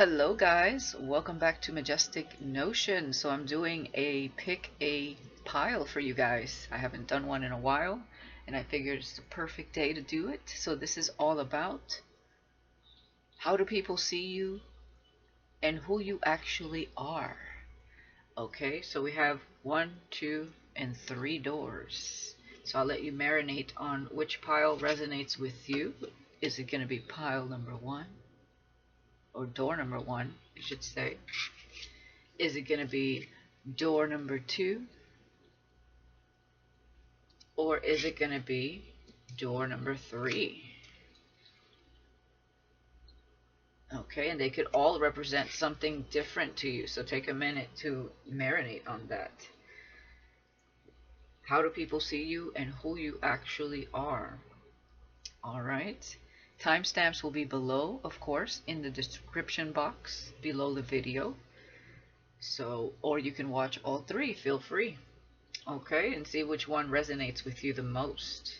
Hello guys, welcome back to Majestic Notion. So I'm doing a pick a pile for you guys. I haven't done one in a while and I figured it's the perfect day to do it. So this is all about how do people see you and who you actually are. Okay, so we have 1, 2, and 3 doors. So I'll let you marinate on which pile resonates with you. Is it going to be pile number 1? Or door number 1, you should say. Is it going to be door number 2? Or is it going to be door number 3? Okay, and they could all represent something different to you. So take a minute to marinate on that. How do people see you and who you actually are? Alright. Timestamps will be below, of course, in the description box below the video. So, or you can watch all 3, feel free. Okay, and see which one resonates with you the most.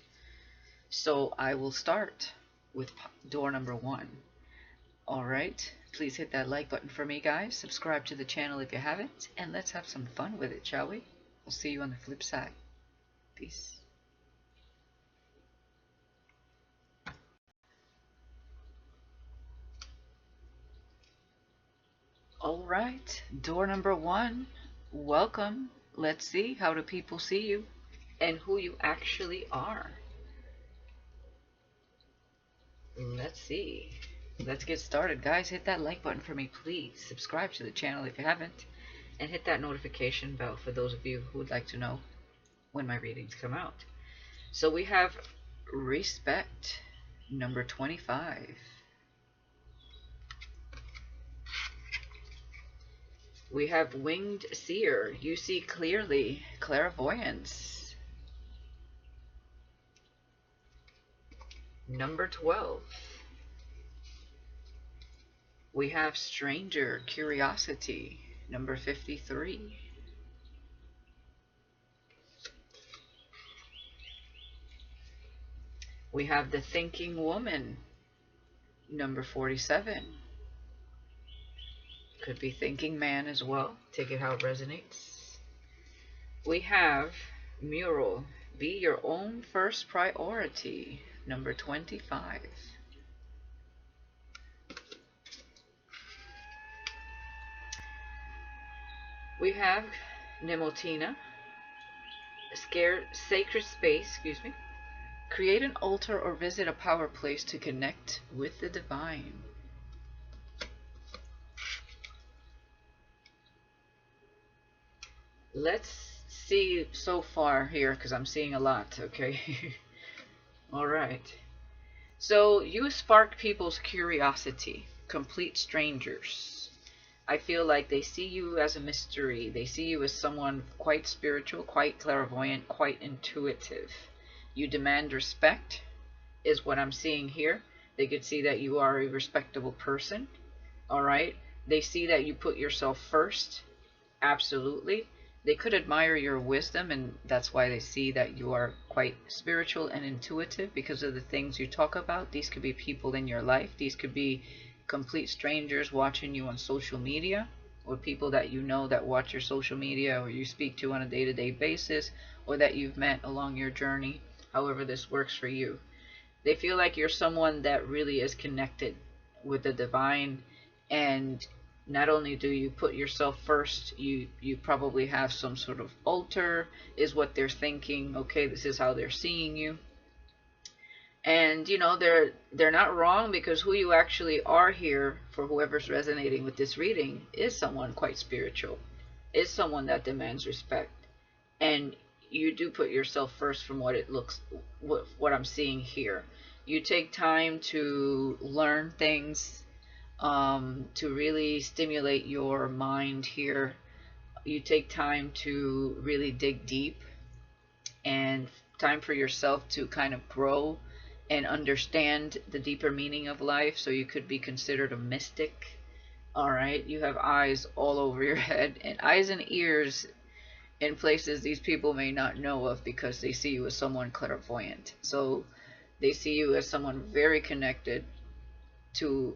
So I will start with door number 1. Alright, please hit that like button for me, guys. Subscribe to the channel if you haven't, and let's have some fun with it, shall we? I'll see you on the flip side. Peace. Alright, door number 1. Welcome. Let's see, how do people see you and who you actually are? Let's see. Let's get started, guys. Hit that like button for me, please. Subscribe to the channel if you haven't, and hit that notification bell for those of you who would like to know when my readings come out. So we have respect, number 25. We have winged seer, you see clearly, clairvoyance. Number 12. We have stranger, curiosity, number 53. We have the thinking woman, number 47. Could be thinking man as well. Take it how it resonates. We have mural, be your own first priority, number 25. We have Nemotina, sacred space, create an altar or visit a power place to connect with the divine. Let's see so far here, because I'm seeing a lot, okay? Alright. So you spark people's curiosity, complete strangers. I feel like they see you as a mystery. They see you as someone quite spiritual, quite clairvoyant, quite intuitive. You demand respect, is what I'm seeing here. They could see that you are a respectable person. Alright? They see that you put yourself first. Absolutely. They could admire your wisdom, and that's why they see that you are quite spiritual and intuitive because of the things you talk about. These could be people in your life. These could be complete strangers watching you on social media, or people that you know that watch your social media or you speak to on a day-to-day basis, or that you've met along your journey, however this works for you. They feel like you're someone that really is connected with the divine, and not only do you put yourself first, you probably have some sort of altar, is what they're thinking. Okay, this is how they're seeing you. And you know, they're not wrong, because who you actually are here, for whoever's resonating with this reading, is someone quite spiritual, is someone that demands respect, and you do put yourself first from what it looks, what I'm seeing here. You take time to learn things, to really stimulate your mind here. You take time to really dig deep, and time for yourself to kind of grow and understand the deeper meaning of life. So you could be considered a mystic. Alright, you have eyes all over your head, and eyes and ears in places these people may not know of, because they see you as someone clairvoyant. So they see you as someone very connected to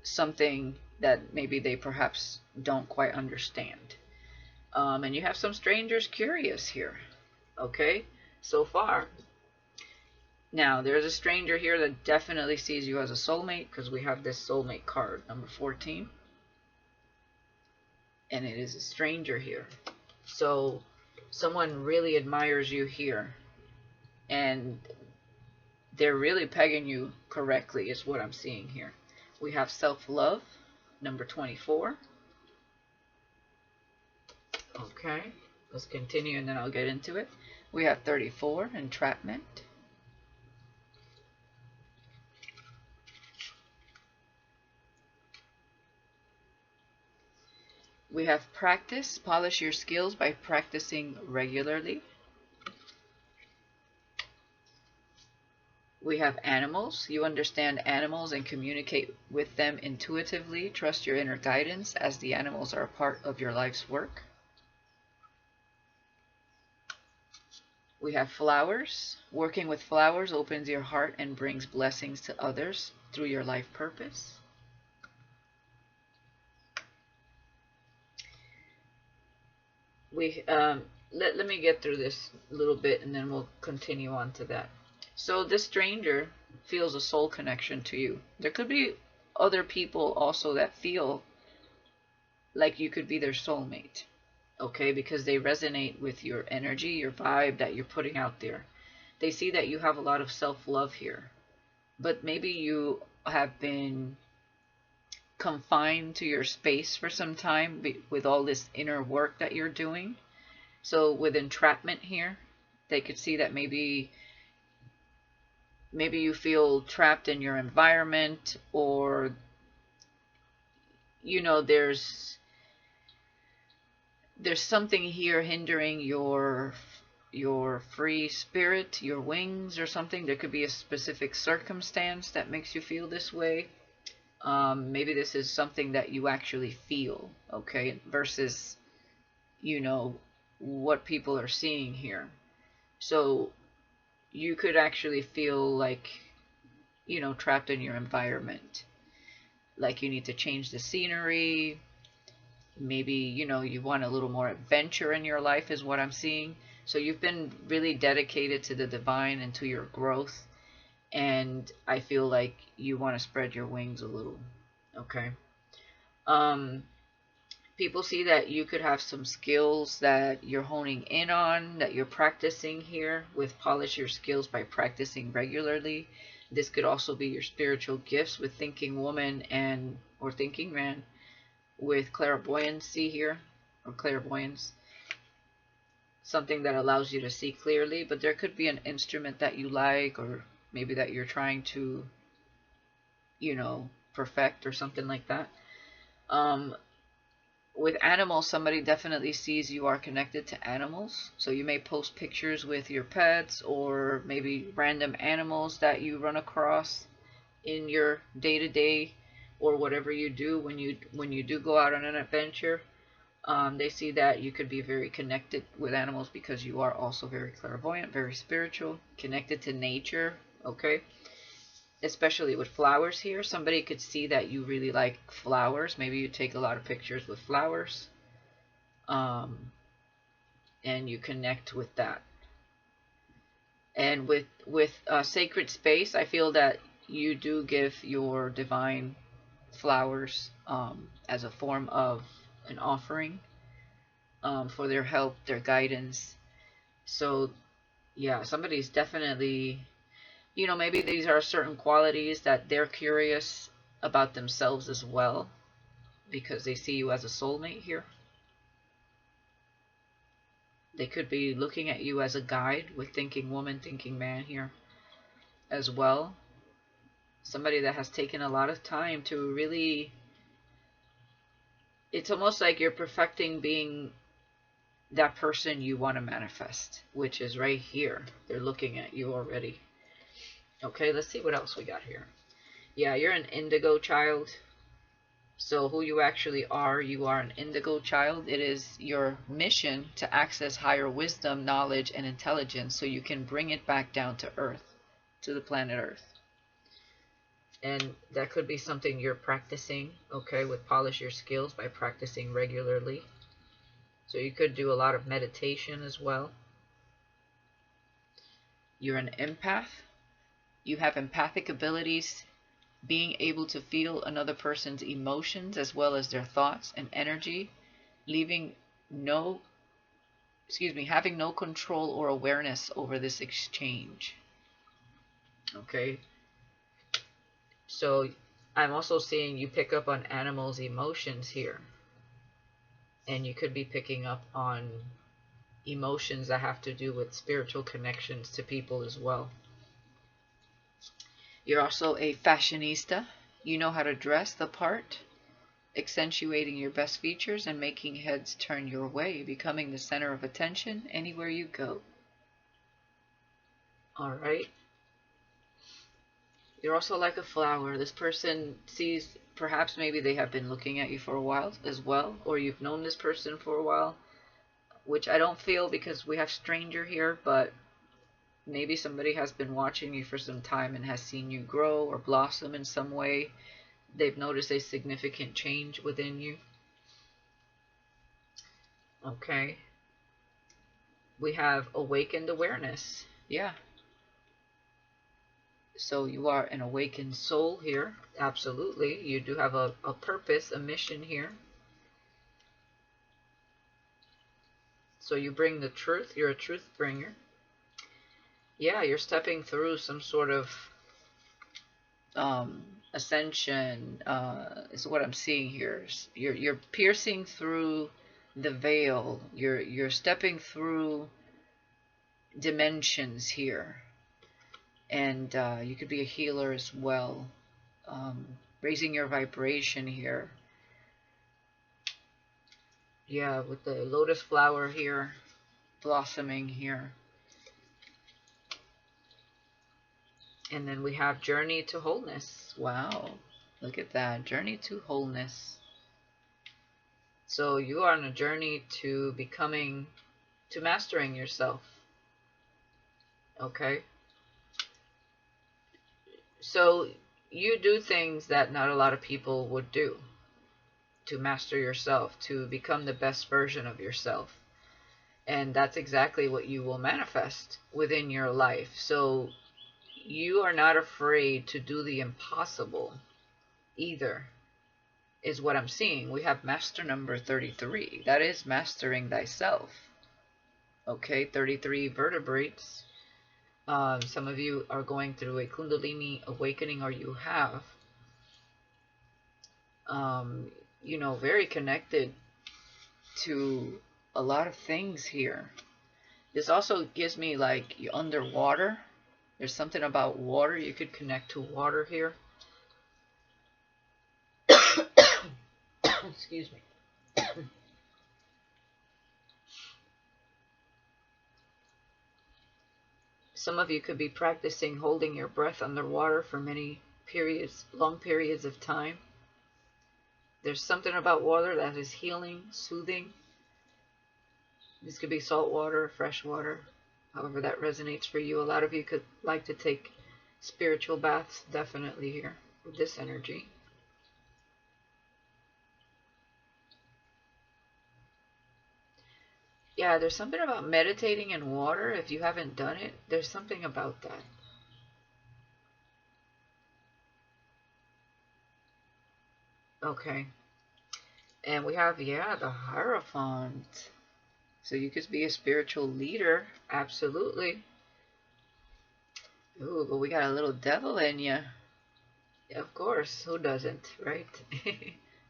something that maybe they perhaps don't quite understand. And you have some strangers curious here, okay, so far. Now, there's a stranger here that definitely sees you as a soulmate, because we have this soulmate card, number 14. And it is a stranger here. So, someone really admires you here. And they're really pegging you correctly, is what I'm seeing here. We have self-love, number 24. Okay, let's continue and then I'll get into it. We have 34, entrapment. We have practice, polish your skills by practicing regularly. We have animals. You understand animals and communicate with them intuitively. Trust your inner guidance as the animals are a part of your life's work. We have flowers. Working with flowers opens your heart and brings blessings to others through your life purpose. Let me get through this a little bit and then we'll continue on to that. So this stranger feels a soul connection to you. There could be other people also that feel like you could be their soulmate. Okay, because they resonate with your energy, your vibe that you're putting out there. They see that you have a lot of self-love here. But maybe you have been confined to your space for some time with all this inner work that you're doing. So with entrapment here, they could see that maybe you feel trapped in your environment, or you know, there's something here hindering your free spirit, your wings or something. There could be a specific circumstance that makes you feel this way. Maybe this is something that you actually feel, okay, versus, you know, what people are seeing here. So you could actually feel like, you know, trapped in your environment. Like you need to change the scenery. Maybe, you know, you want a little more adventure in your life is what I'm seeing. So you've been really dedicated to the divine and to your growth. And I feel like you want to spread your wings a little. Okay. People see that you could have some skills that you're honing in on, that you're practicing here with polish your skills by practicing regularly. This could also be your spiritual gifts with thinking woman and or thinking man, with clairvoyancy here, or clairvoyance, something that allows you to see clearly. But there could be an instrument that you like, or maybe that you're trying to, you know, perfect or something like that. With animals, somebody definitely sees you are connected to animals. So you may post pictures with your pets, or maybe random animals that you run across in your day-to-day, or whatever you do when you do go out on an adventure. They see that you could be very connected with animals because you are also very clairvoyant, very spiritual, connected to nature, okay? Especially with flowers here. Somebody could see that you really like flowers. Maybe you take a lot of pictures with flowers. And you connect with that. And with sacred space, I feel that you do give your divine flowers as a form of an offering for their help, their guidance. So yeah, somebody's definitely, you know, maybe these are certain qualities that they're curious about themselves as well, because they see you as a soulmate here. They could be looking at you as a guide with thinking woman, thinking man here as well. Somebody that has taken a lot of time to really, it's almost like you're perfecting being that person you want to manifest, which is right here. They're looking at you already. Okay, let's see what else we got here. Yeah, you're an indigo child. So who you actually are, you are an indigo child. It is your mission to access higher wisdom, knowledge, and intelligence so you can bring it back down to Earth, to the planet Earth. And that could be something you're practicing, okay, with polish your skills by practicing regularly. So you could do a lot of meditation as well. You're an empath. You have empathic abilities, being able to feel another person's emotions as well as their thoughts and energy, having no control or awareness over this exchange. Okay. So I'm also seeing you pick up on animals' emotions here. And you could be picking up on emotions that have to do with spiritual connections to people as well. You're also a fashionista. You know how to dress the part, accentuating your best features and making heads turn your way, becoming the center of attention anywhere you go. All right. You're also like a flower. This person sees, perhaps maybe they have been looking at you for a while as well, or you've known this person for a while, which I don't feel because we have stranger here, but maybe somebody has been watching you for some time and has seen you grow or blossom in some way. They've noticed a significant change within you. Okay. We have awakened awareness. Yeah. So you are an awakened soul here. Absolutely. You do have a purpose, a mission here. So you bring the truth. You're a truth bringer. Yeah, you're stepping through some sort of ascension is what I'm seeing here. You're piercing through the veil. You're stepping through dimensions here. And you could be a healer as well, raising your vibration here. Yeah, with the lotus flower here, blossoming here. And then we have journey to wholeness. Wow, look at that, journey to wholeness. So you are on a journey to mastering yourself. Okay. So you do things that not a lot of people would do to master yourself, to become the best version of yourself. And that's exactly what you will manifest within your life. So you are not afraid to do the impossible either, is what I'm seeing. We have master number 33. That is mastering thyself. Okay, 33 vertebrates. Some of you are going through a Kundalini awakening, or you have. You know, very connected to a lot of things here. This also gives me like you're underwater. There's something about water. You could connect to water here. Excuse me. Some of you could be practicing holding your breath underwater for many periods, long periods of time. There's something about water that is healing, soothing. This could be salt water, fresh water, however that resonates for you. A lot of you could like to take spiritual baths, definitely here with this energy. Yeah, there's something about meditating in water. If you haven't done it, there's something about that. Okay. And we have, yeah, the Hierophant. So you could be a spiritual leader. Absolutely. Ooh, but we got a little devil in you. Of course. Who doesn't, right?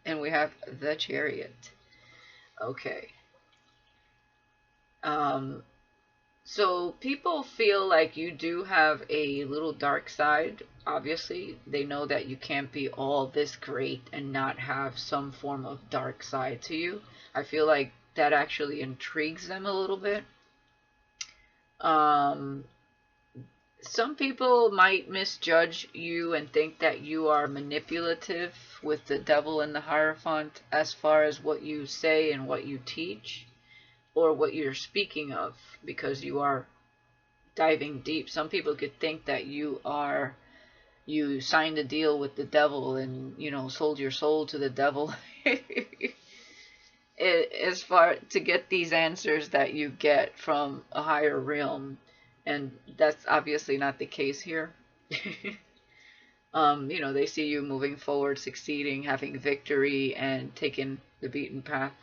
And we have the Chariot. Okay. So people feel like you do have a little dark side. Obviously, they know that you can't be all this great and not have some form of dark side to you. I feel like that actually intrigues them a little bit. Some people might misjudge you and think that you are manipulative with the devil and the Hierophant as far as what you say and what you teach, or what you're speaking of, because you are diving deep. Some people could think that you are you signed a deal with the devil and, you know, sold your soul to the devil. As far to get these answers that you get from a higher realm, and that's obviously not the case here. You know, they see you moving forward, succeeding, having victory, and taking the beaten path.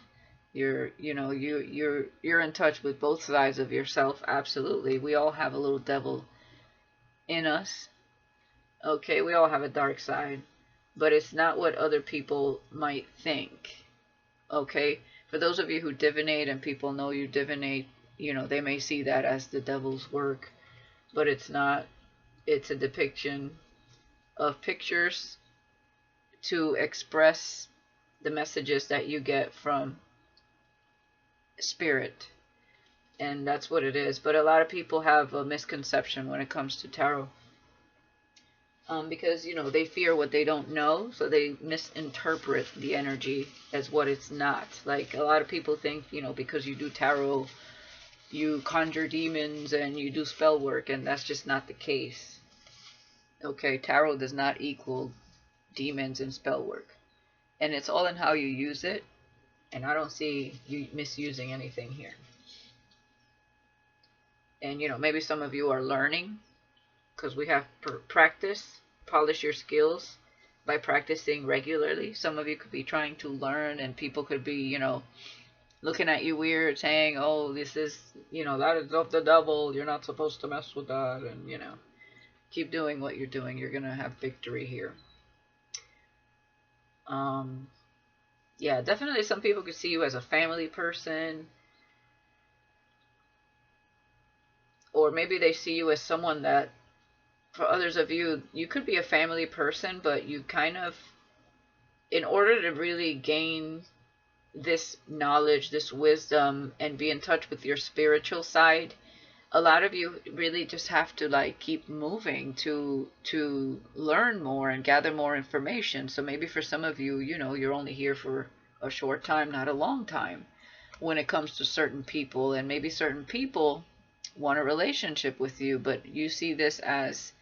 You know, you're in touch with both sides of yourself. Absolutely, we all have a little devil in us. Okay, we all have a dark side, but it's not what other people might think. Okay, for those of you who divinate and people know you divinate, you know, they may see that as the devil's work, but it's not. It's a depiction of pictures to express the messages that you get from spirit, and that's what it is. But a lot of people have a misconception when it comes to tarot, because, you know, they fear what they don't know, so they misinterpret the energy as what it's not. Like, a lot of people think, you know, because you do tarot, you conjure demons and you do spell work, and that's just not the case. Okay, tarot does not equal demons and spell work, and it's all in how you use it, and I don't see you misusing anything here. And, you know, maybe some of you are learning, because we have practice. Polish your skills by practicing regularly. Some of you could be trying to learn, and people could be, you know, looking at you weird, saying, oh, this is, you know, that is of the devil, you're not supposed to mess with that. And, you know, keep doing what you're doing. You're going to have victory here. Yeah, definitely some people could see you as a family person, or maybe they see you as someone that, for others of you, you could be a family person, but you kind of, in order to really gain this knowledge, this wisdom, and be in touch with your spiritual side, a lot of you really just have to, like, keep moving to learn more and gather more information. So maybe for some of you, you know, you're only here for a short time, not a long time, when it comes to certain people, and maybe certain people want a relationship with you, but you see this as,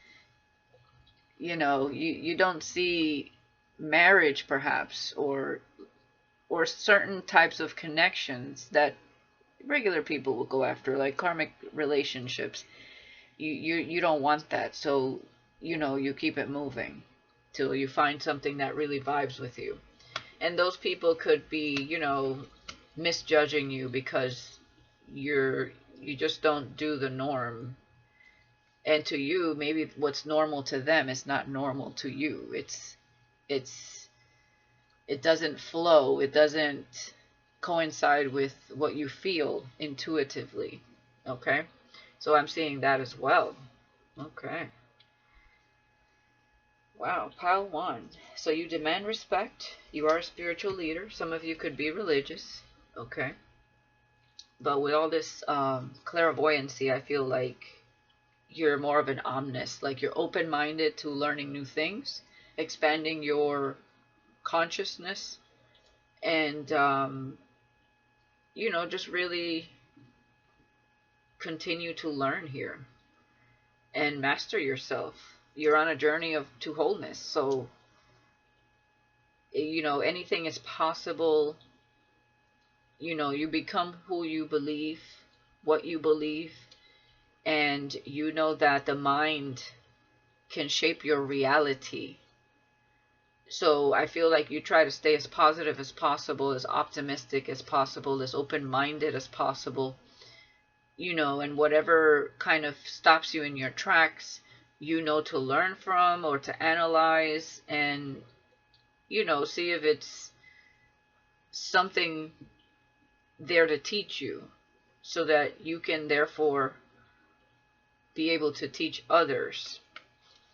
you know, you don't see marriage perhaps, or certain types of connections that regular people will go after, like karmic relationships. You don't want that, so, you know, you keep it moving till you find something that really vibes with you. And those people could be, you know, misjudging you because you just don't do the norm. And to you, maybe what's normal to them is not normal to you. It doesn't flow. It doesn't coincide with what you feel intuitively. Okay? So I'm seeing that as well. Okay. Wow, pile one. So you demand respect. You are a spiritual leader. Some of you could be religious. Okay? But with all this clairvoyancy, I feel like you're more of an omnist, like you're open-minded to learning new things, expanding your consciousness, and you know, just really continue to learn here and master yourself. You're on a journey to wholeness, so, you know, anything is possible. You know, you become who you believe, what you believe, and you know that the mind can shape your reality. So I feel like you try to stay as positive as possible, as optimistic as possible, as open-minded as possible, you know, and whatever kind of stops you in your tracks, you know, to learn from or to analyze and, you know, see if it's something there to teach you, so that you can therefore be able to teach others.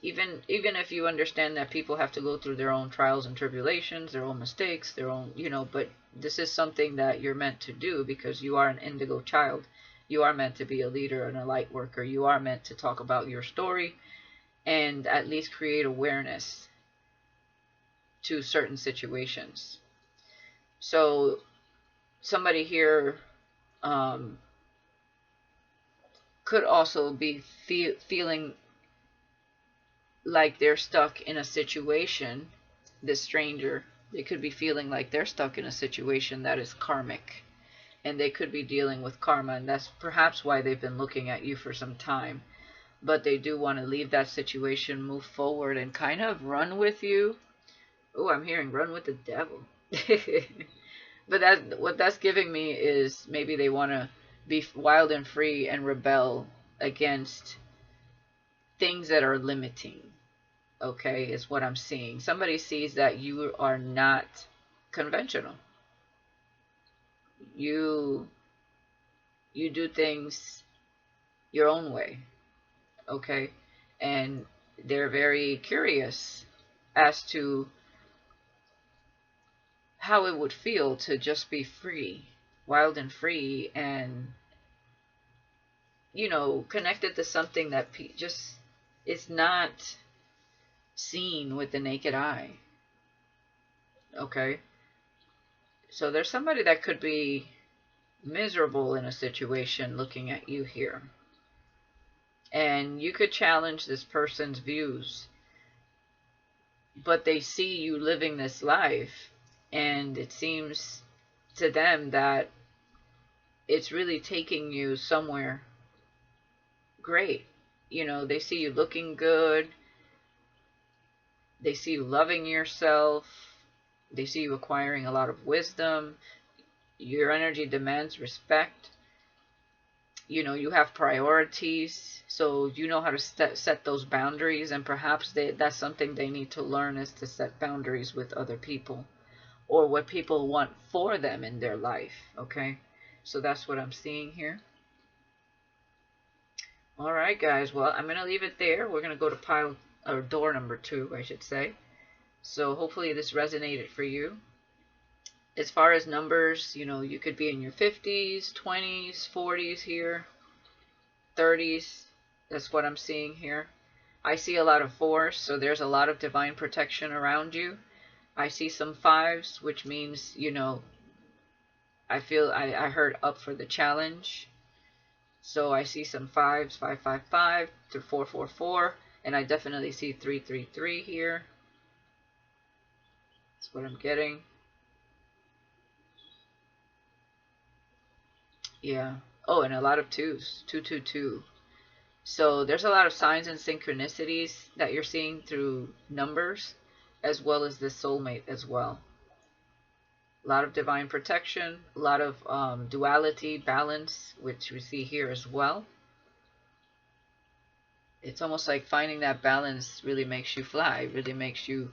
Even if you understand that people have to go through their own trials and tribulations, their own mistakes, their own, you know, but this is something that you're meant to do because you are an indigo child. You are meant to be a leader and a light worker. You are meant to talk about your story and at least create awareness to certain situations. So somebody here could also be feeling like they're stuck in a situation, this stranger, they could be feeling like they're stuck in a situation that is karmic. And they could be dealing with karma, and that's perhaps why they've been looking at you for some time. But they do want to leave that situation, move forward, and kind of run with you. Oh, I'm hearing run with the devil. But that, what that's giving me is maybe they want to be wild and free and rebel against things that are limiting. Okay, is what I'm seeing. Somebody sees that you are not conventional. You do things your own way. Okay, and they're very curious as to how it would feel to just be free, wild and free, and connected to something that just is not seen with the naked eye. Okay, so there's somebody that could be miserable in a situation looking at you here, and you could challenge this person's views, but they see you living this life, and it seems to them that it's really taking you somewhere great. They see you looking good, they see you loving yourself, they see you acquiring a lot of wisdom, your energy demands respect, you have priorities, so you know how to set those boundaries, and perhaps that's something they need to learn, is to set boundaries with other people, or what people want for them in their life. Okay, so that's what I'm seeing here. All right, guys, well, I'm going to leave it there. We're going to go to door number 2, I should say. So hopefully this resonated for you. As far as numbers, you could be in your 50s, 20s, 40s here, 30s. That's what I'm seeing here. I see a lot of 4s, so there's a lot of divine protection around you. I see some 5s, which means, I feel I heard up for the challenge. So I see some 5s, 555 to 444, and I definitely see 333 here. That's what I'm getting. Yeah. Oh, and a lot of 2s, 222. So there's a lot of signs and synchronicities that you're seeing through numbers, as well as this soulmate as well. A lot of divine protection, a lot of duality, balance, which we see here as well. It's almost like finding that balance really makes you fly, really makes you,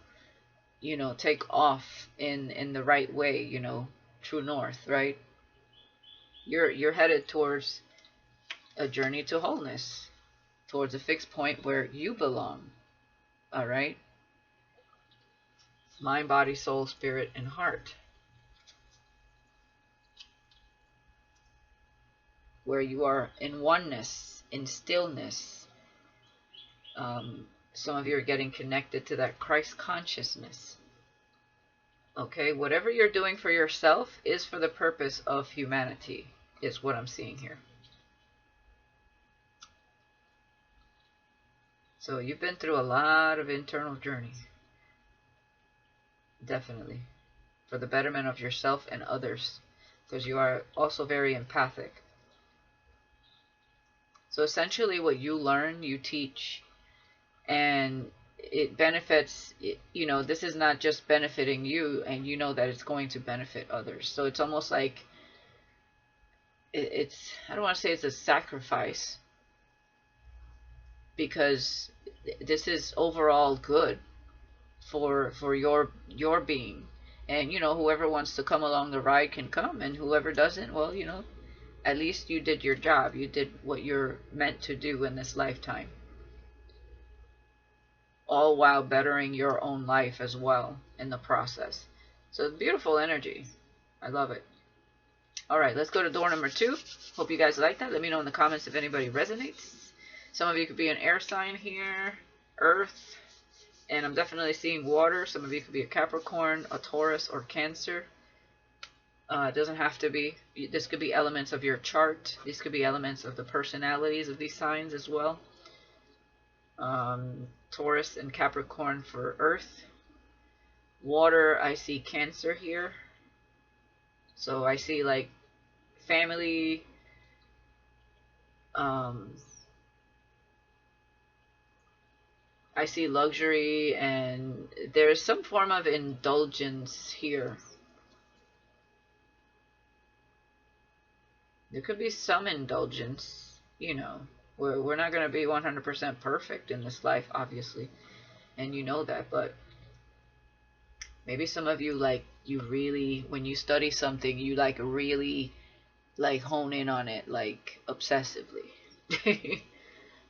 take off in the right way, true north, right? You're headed towards a journey to wholeness, towards a fixed point where you belong. All right? Mind, body, soul, spirit, and heart. Where you are in oneness, in stillness. Some of you are getting connected to that Christ consciousness. Okay, whatever you're doing for yourself is for the purpose of humanity, is what I'm seeing here. So you've been through a lot of internal journey. Definitely. For the betterment of yourself and others. Because you are also very empathic. So essentially what you learn, you teach. And it benefits, this is not just benefiting you, and you know that it's going to benefit others. So it's almost like it's, I don't want to say it's a sacrifice, because this is overall good for your being. And whoever wants to come along the ride can come, and whoever doesn't, well, at least you did your job. You did what you're meant to do in this lifetime, all while bettering your own life as well in the process. So beautiful energy. I love it. All right, let's go to door number 2. Hope you guys like that. Let me know in the comments if anybody resonates. Some of you could be an air sign here, earth, and I'm definitely seeing water. Some of you could be a Capricorn, a Taurus, or Cancer. It doesn't have to be. This could be elements of your chart. These could be elements of the personalities of these signs as well. Taurus and Capricorn for Earth. Water, I see Cancer here. So I see like family, I see luxury, and there's some form of indulgence here. There could be some indulgence, you know. We're not going to be 100% perfect in this life, obviously. And you know that, but maybe some of you, like, you really, when you study something, you, like, really, like, hone in on it, like, obsessively.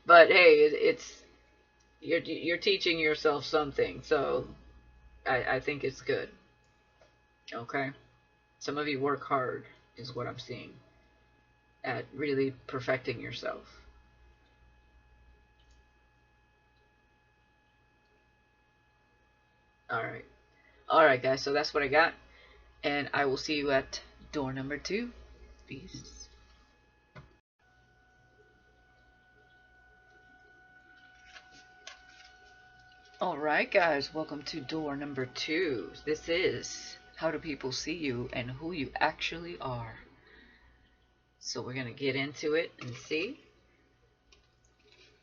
But, hey, you're teaching yourself something, so I think it's good. Okay? Some of you work hard, is what I'm seeing, at really perfecting yourself. Alright. Alright, guys, so that's what I got. And I will see you at door number 2. Peace. Alright, guys, welcome to door number 2. This is how do people see you and who you actually are. So we're going to get into it and see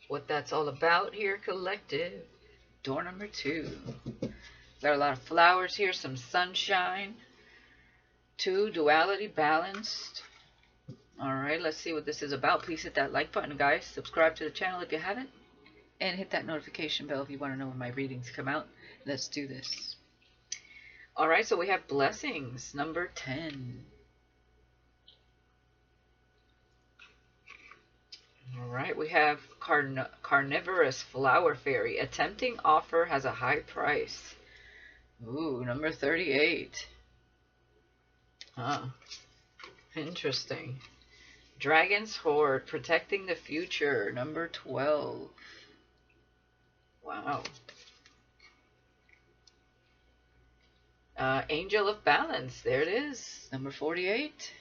what that's all about here, collective. Door number 2. Got a lot of flowers here, some sunshine. 2, duality, balanced. Alright, let's see what this is about. Please hit that like button, guys. Subscribe to the channel if you haven't. And hit that notification bell if you want to know when my readings come out. Let's do this. Alright, so we have blessings, number 10. Alright, we have carnivorous flower fairy. A tempting offer has a high price. Ooh, number 38. Huh. Interesting. Dragon's Horde, protecting the future, number 12. Wow. Angel of Balance, there it is, number 48.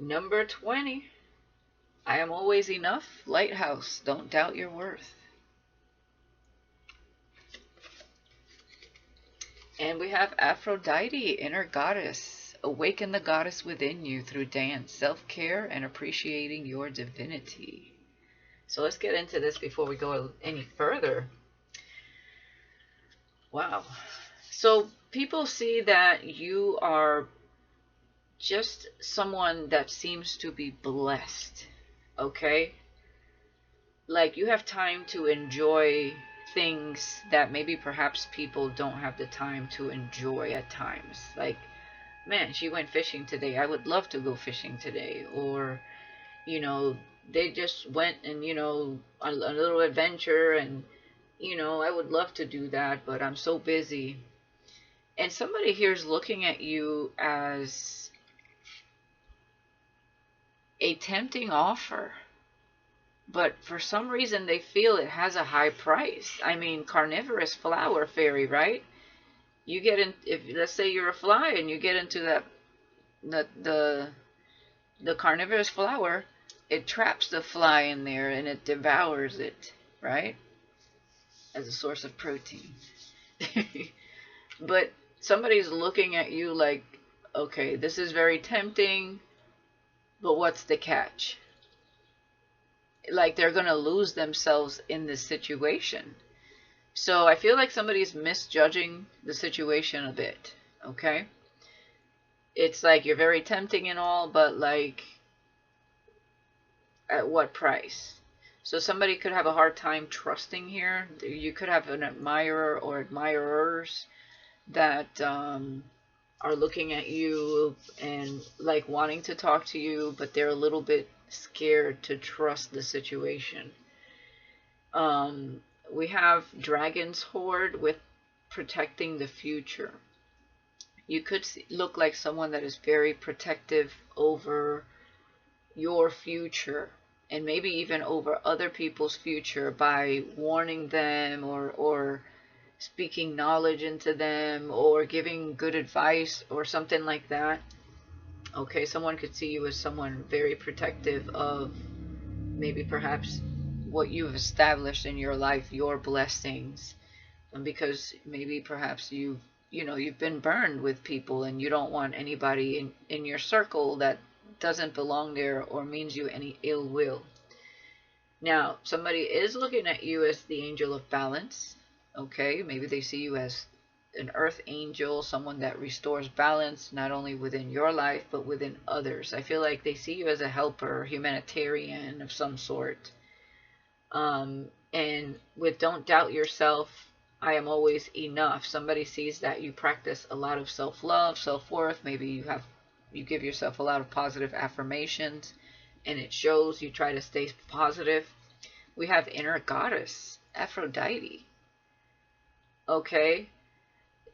Number 20. I am always enough. Lighthouse, don't doubt your worth. And we have Aphrodite, inner goddess. Awaken the goddess within you through dance, self-care, and appreciating your divinity. So let's get into this before we go any further. Wow. So people see that you are just someone that seems to be blessed. Okay? Like you have time to enjoy things that maybe perhaps people don't have the time to enjoy at times. Like, man, she went fishing today. I would love to go fishing today. Or, you know, they just went and, you know, a little adventure, and, you know, I would love to do that, but I'm so busy. And somebody here is looking at you as a tempting offer, but for some reason they feel it has a high price. I mean, carnivorous flower fairy, right? You get in, if let's say you're a fly and you get into that, the carnivorous flower, it traps the fly in there and it devours it, right? As a source of protein. But somebody's looking at you like, okay, this is very tempting, but what's the catch? Like they're going to lose themselves in this situation. So I feel like somebody's misjudging the situation a bit, okay? It's like you're very tempting and all, but like, at what price? So somebody could have a hard time trusting here. You could have an admirer or admirers that are looking at you and like wanting to talk to you, but they're a little bit scared to trust the situation. We have Dragon's Horde with protecting the future. You could look like someone that is very protective over your future, and maybe even over other people's future by warning them or speaking knowledge into them or giving good advice or something like that. Okay, someone could see you as someone very protective of maybe perhaps what you've established in your life, your blessings, and because maybe perhaps you've been burned with people and you don't want anybody in your circle that doesn't belong there or means you any ill will. Now, somebody is looking at you as the angel of balance. Okay, maybe they see you as an earth angel, someone that restores balance not only within your life but within others. I feel like they see you as a helper, humanitarian of some sort. And with don't doubt yourself, I am always enough. Somebody sees that you practice a lot of self-love, self-worth. Maybe you give yourself a lot of positive affirmations, and it shows. You try to stay positive. We have inner goddess, Aphrodite. Okay,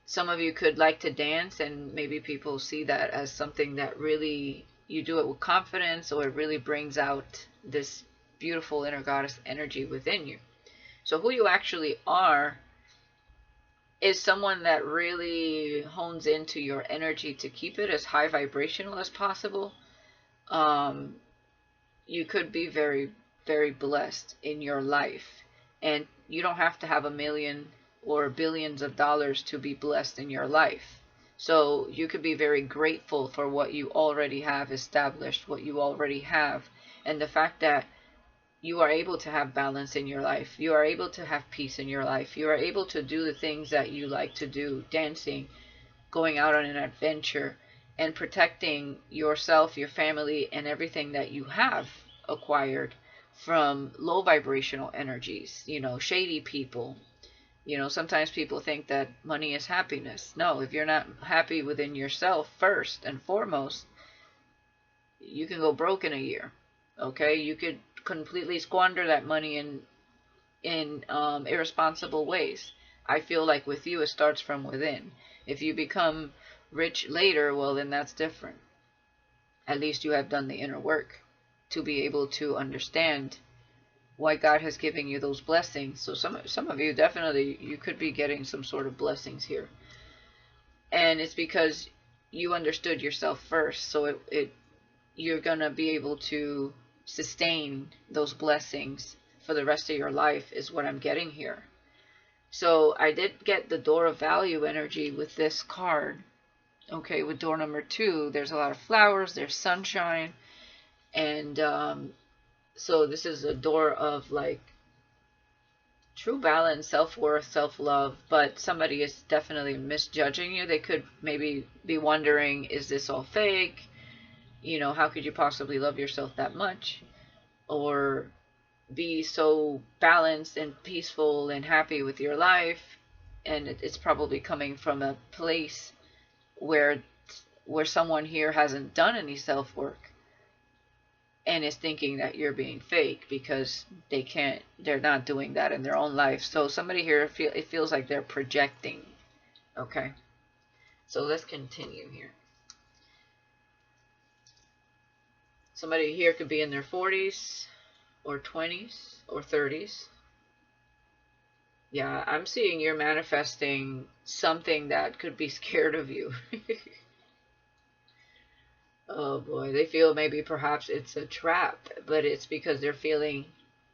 some of you could like to dance, and maybe people see that as something that really, you do it with confidence, or it really brings out this beautiful inner goddess energy within you. So who you actually are is someone that really hones into your energy to keep it as high vibrational as possible. You could be very, very blessed in your life, and you don't have to have a million or billions of dollars to be blessed in your life. So you could be very grateful for what you already have established, what you already have, and the fact that you are able to have balance in your life. You are able to have peace in your life. You are able to do the things that you like to do, dancing, going out on an adventure, and protecting yourself, your family, and everything that you have acquired from low vibrational energies, shady people. Sometimes people think that money is happiness. No, if you're not happy within yourself first and foremost, you can go broke in a year. Okay, you could completely squander that money in irresponsible ways. I feel like with you, it starts from within. If you become rich later, well, then that's different. At least you have done the inner work to be able to understand why God has given you those blessings. So some of you definitely, you could be getting some sort of blessings here, and it's because you understood yourself first. So you're gonna be able to sustain those blessings for the rest of your life, is what I'm getting here. So I did get the door of value energy with this card. Okay, with door number 2, there's a lot of flowers, there's sunshine, and so this is a door of like true balance, self-worth, self-love, but somebody is definitely misjudging you. They could maybe be wondering, is this all fake? How could you possibly love yourself that much? Or be so balanced and peaceful and happy with your life? And it's probably coming from a place where someone here hasn't done any self-work and is thinking that you're being fake because they're not doing that in their own life. So somebody here, it feels like they're projecting. Okay, so let's continue here. Somebody here could be in their 40s or 20s or 30s. Yeah, I'm seeing you're manifesting something that could be scared of you. Oh boy, they feel maybe perhaps it's a trap, but it's because they're feeling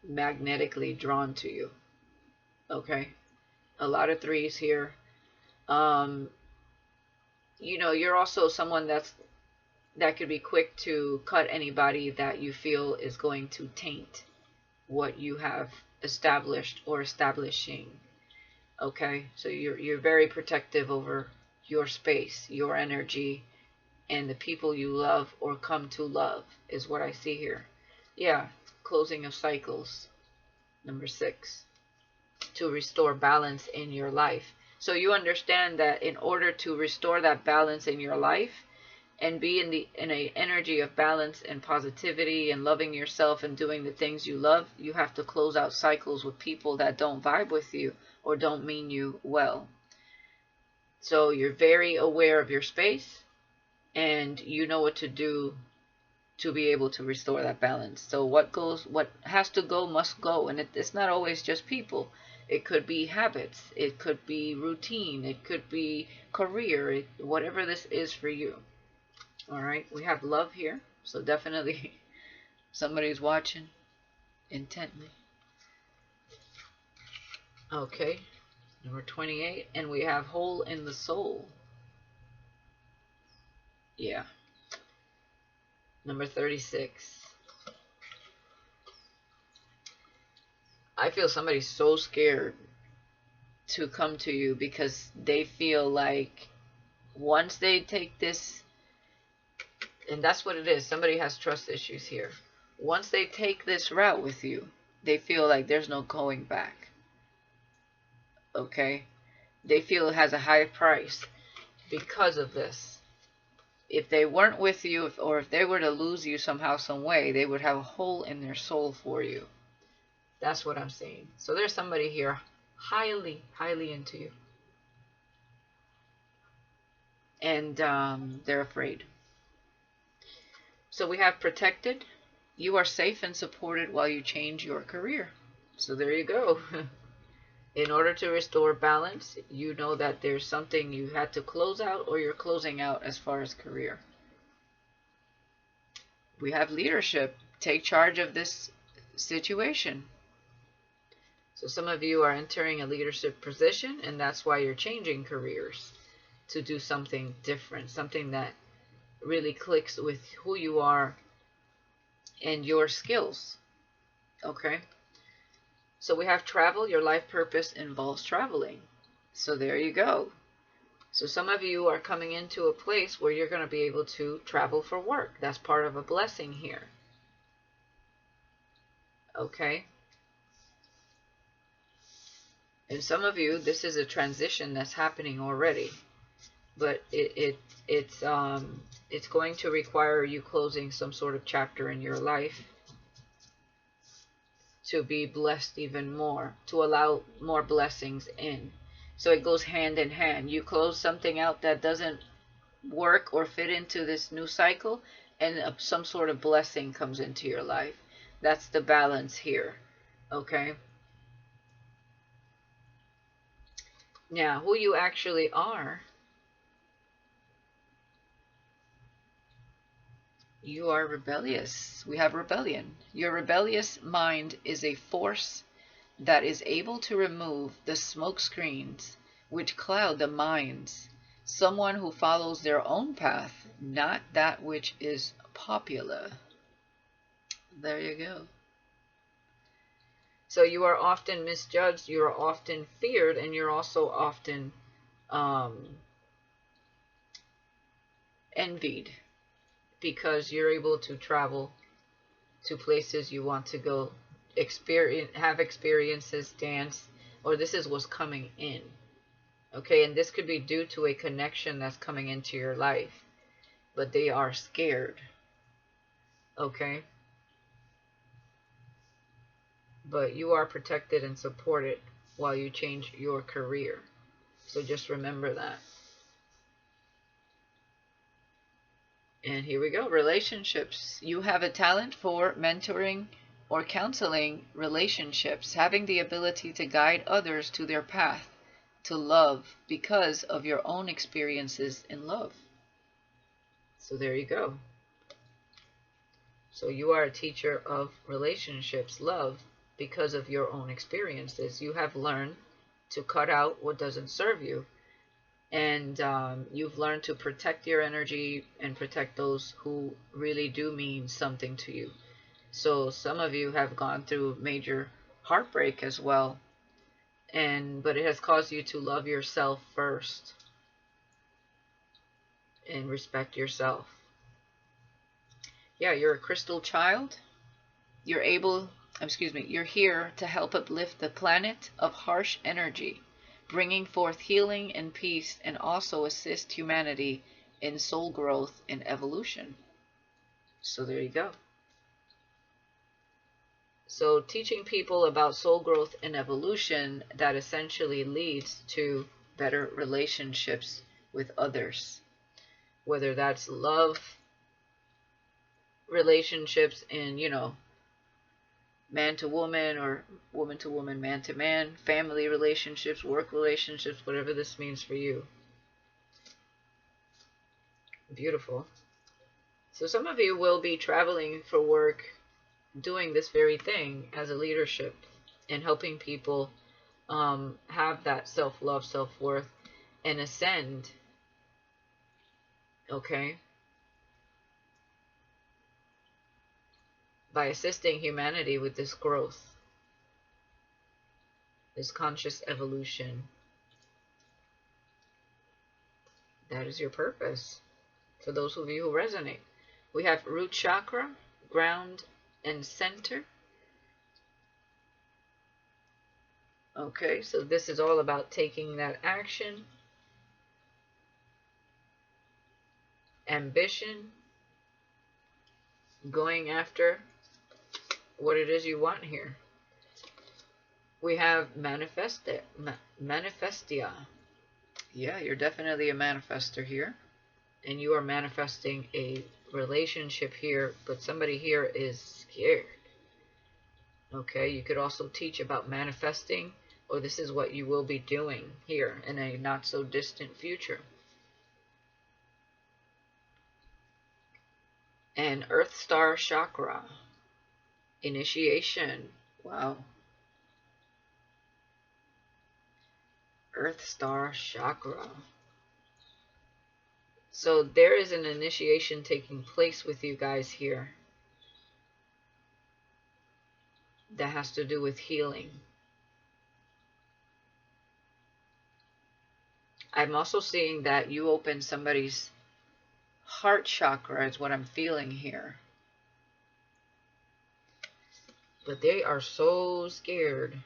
magnetically drawn to you. Okay, a lot of 3s here. You're also someone that could be quick to cut anybody that you feel is going to taint what you have established or establishing. Okay, so you're very protective over your space, your energy, and the people you love or come to love is what I see here. Yeah, closing of cycles, number 6, to restore balance in your life. So you understand that in order to restore that balance in your life and be in a energy of balance and positivity and loving yourself and doing the things you love, you have to close out cycles with people that don't vibe with you or don't mean you well. So you're very aware of your space, and you know what to do to be able to restore that balance. So what has to go must go, and it's not always just people. It could be habits, it could be routine, it could be career, whatever this is for you. All right, we have love here, so definitely somebody's watching intently. Okay, number 28, and we have hole in the soul. Yeah. Number 36. I feel somebody's so scared to come to you because they feel like once they take this, and that's what it is, somebody has trust issues here. Once they take this route with you, they feel like there's no going back. Okay? They feel it has a high price because of this. If they weren't with you, or if they were to lose you somehow, some way, they would have a hole in their soul for you. That's what I'm saying. So there's somebody here highly, highly into you. And they're afraid. So we have protected. You are safe and supported while you change your career. So there you go. In order to restore balance, you know that there's something you had to close out, or you're closing out as far as career. We have leadership. Take charge of this situation. So some of you are entering a leadership position, and that's why you're changing careers, to do something different, something that really clicks with who you are and your skills. Okay? So we have travel. Your life purpose involves traveling. So there you go. So some of you are coming into a place where you're going to be able to travel for work. That's part of a blessing here. Okay? And some of you, this is a transition that's happening already. But it's going to require you closing some sort of chapter in your life to be blessed even more, to allow more blessings in. So it goes hand in hand. You close something out that doesn't work or fit into this new cycle, and some sort of blessing comes into your life. That's the balance here. Okay? Now, who you actually are, you are rebellious. We have rebellion. Your rebellious mind is a force that is able to remove the smoke screens which cloud the minds. Someone who follows their own path, not that which is popular. There you go. So you are often misjudged, you are often feared, and you're also often envied, because you're able to travel to places you want to go, have experiences, dance, or this is what's coming in. Okay, and this could be due to a connection that's coming into your life, but they are scared. Okay? But you are protected and supported while you change your career. So just remember that. And here we go, relationships. You have a talent for mentoring or counseling relationships, having the ability to guide others to their path to love because of your own experiences in love. So there you go. So you are a teacher of relationships, love, because of your own experiences. You have learned to cut out what doesn't serve you. And you've learned to protect your energy and protect those who really do mean something to you. So some of you have gone through major heartbreak as well. But it has caused you to love yourself first and respect yourself. Yeah, you're a crystal child. You're here to help uplift the planet of harsh energy, bringing forth healing and peace, and also assist humanity in soul growth and evolution. So there you go. So teaching people about soul growth and evolution, that essentially leads to better relationships with others. Whether that's love relationships in, man to woman, or woman to woman, man to man, family relationships, work relationships, whatever this means for you. Beautiful. So some of you will be traveling for work, doing this very thing as a leadership and helping people have that self-love, self-worth, and ascend. Okay? By assisting humanity with this growth, this conscious evolution. That is your purpose. For those of you who resonate, we have root chakra, ground, and center. Okay, so this is all about taking that action, ambition, going after what it is you want here. We have manifestia. Yeah, you're definitely a manifester here. And you are manifesting a relationship here, but somebody here is scared. Okay, you could also teach about manifesting, or this is what you will be doing here in a not so distant future. And Earth Star Chakra. Initiation. Wow. Earth Star Chakra. So there is an initiation taking place with you guys here that has to do with healing. I'm also seeing that you open somebody's heart chakra is what I'm feeling here. But they are so scared.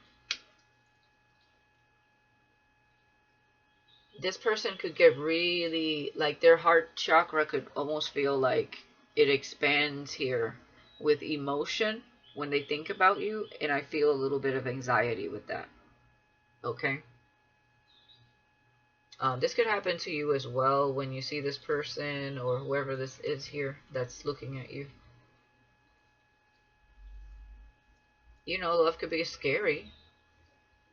This person could get really, like their heart chakra could almost feel like it expands here with emotion when they think about you. And I feel a little bit of anxiety with that. Okay. This could happen to you as well when you see this person or whoever this is here that's looking at you. You know, love could be scary,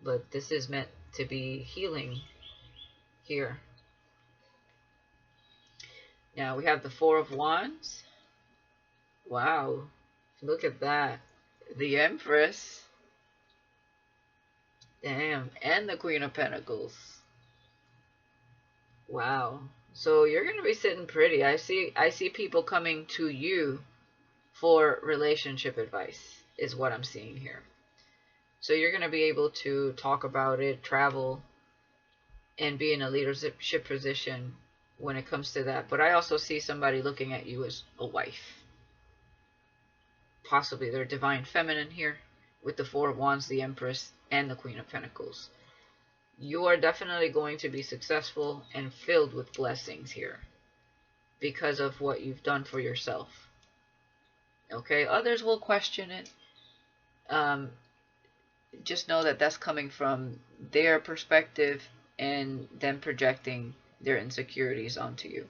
but this is meant to be healing here. Now we have the Four of Wands. Wow, look at that. The Empress. Damn, and the Queen of Pentacles. Wow. So you're going to be sitting pretty. I see people coming to you for relationship advice is what I'm seeing here. So you're going to be able to talk about it, travel, and be in a leadership position when it comes to that. But I also see somebody looking at you as a wife. Possibly they're divine feminine here with the Four of Wands, the Empress, and the Queen of Pentacles. You are definitely going to be successful and filled with blessings here because of what you've done for yourself. Okay, others will question it. Just know that that's coming from their perspective and them projecting their insecurities onto you.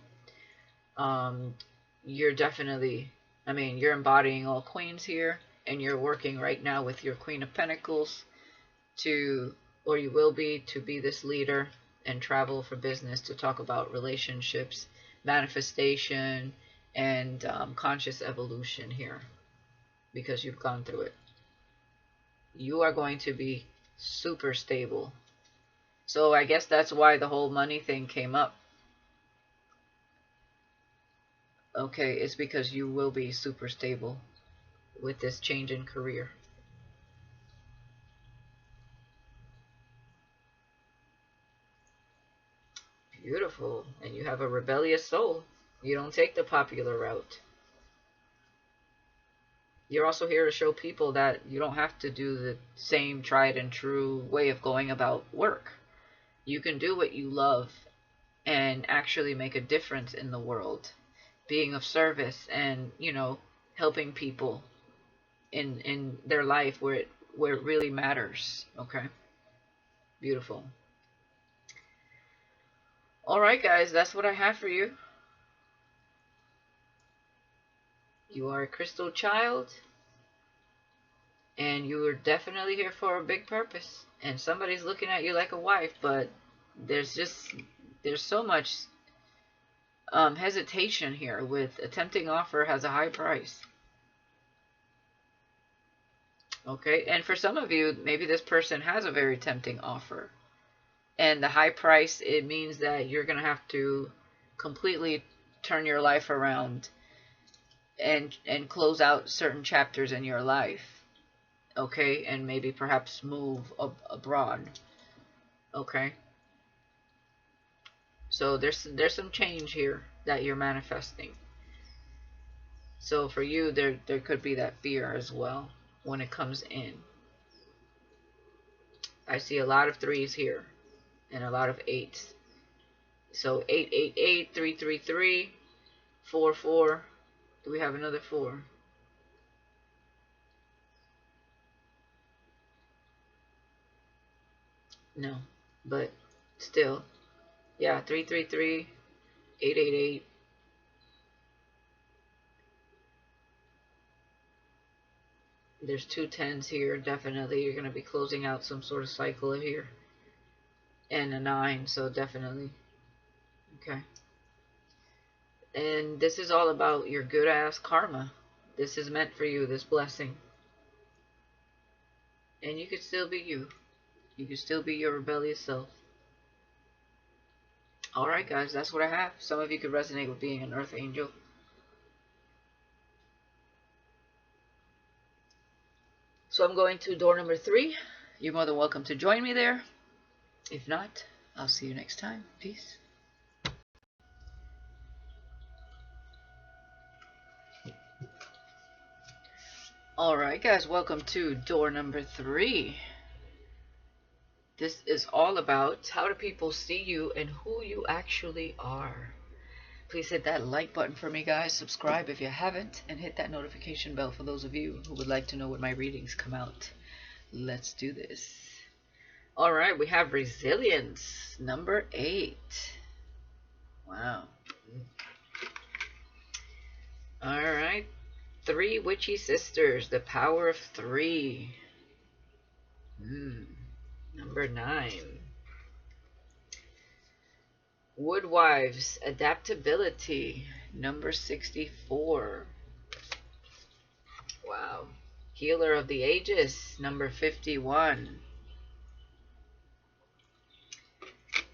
You're definitely, you're embodying all queens here, and you're working right now with your Queen of Pentacles to, or you will be, to be this leader and travel for business to talk about relationships, manifestation, and conscious evolution here because you've gone through it. You are going to be super stable. So I guess that's why the whole money thing came up. Okay, it's because you will be super stable with this change in career. Beautiful. And you have a rebellious soul. You don't take the popular route. You're also here to show people that you don't have to do the same tried and true way of going about work. You can do what you love and actually make a difference in the world, being of service and, you know, helping people in their life where it really matters. Okay, beautiful. All right, guys, that's what I have for you. You are a crystal child, and you are definitely here for a big purpose. And somebody's looking at you like a wife, but there's so much hesitation here with a tempting offer has a high price. Okay, and for some of you, maybe this person has a very tempting offer. And the high price, it means that you're going to have to completely turn your life around and close out certain chapters in your life. Okay, and maybe perhaps move abroad. Okay. So there's some change here that you're manifesting. So for you, there could be that fear as well when it comes in. I see a lot of 3s here and a lot of 8s. So 888, 333, 44. Do we have another 4? No, but still. Yeah, 333, 888. There's 2 10s here. Definitely you're going to be closing out some sort of cycle here. And a 9, so definitely. Okay. And this is all about your good ass karma. This is meant for you, this blessing. And you could still be you. You could still be your rebellious self. Alright guys, that's what I have. Some of you could resonate with being an earth angel. So I'm going to door number 3. You're more than welcome to join me there. If not, I'll see you next time. Peace. Alright guys, welcome to door number 3. This is all about how do people see you and who you actually are. Please hit that like button for me guys, subscribe if you haven't, and hit that notification bell for those of you who would like to know when my readings come out. Let's do this. Alright, we have resilience, number 8. Wow. Alright, 3 witchy sisters, the power of 3. Number 9. Woodwives, adaptability, number 64. Wow. Healer of the ages, number 51.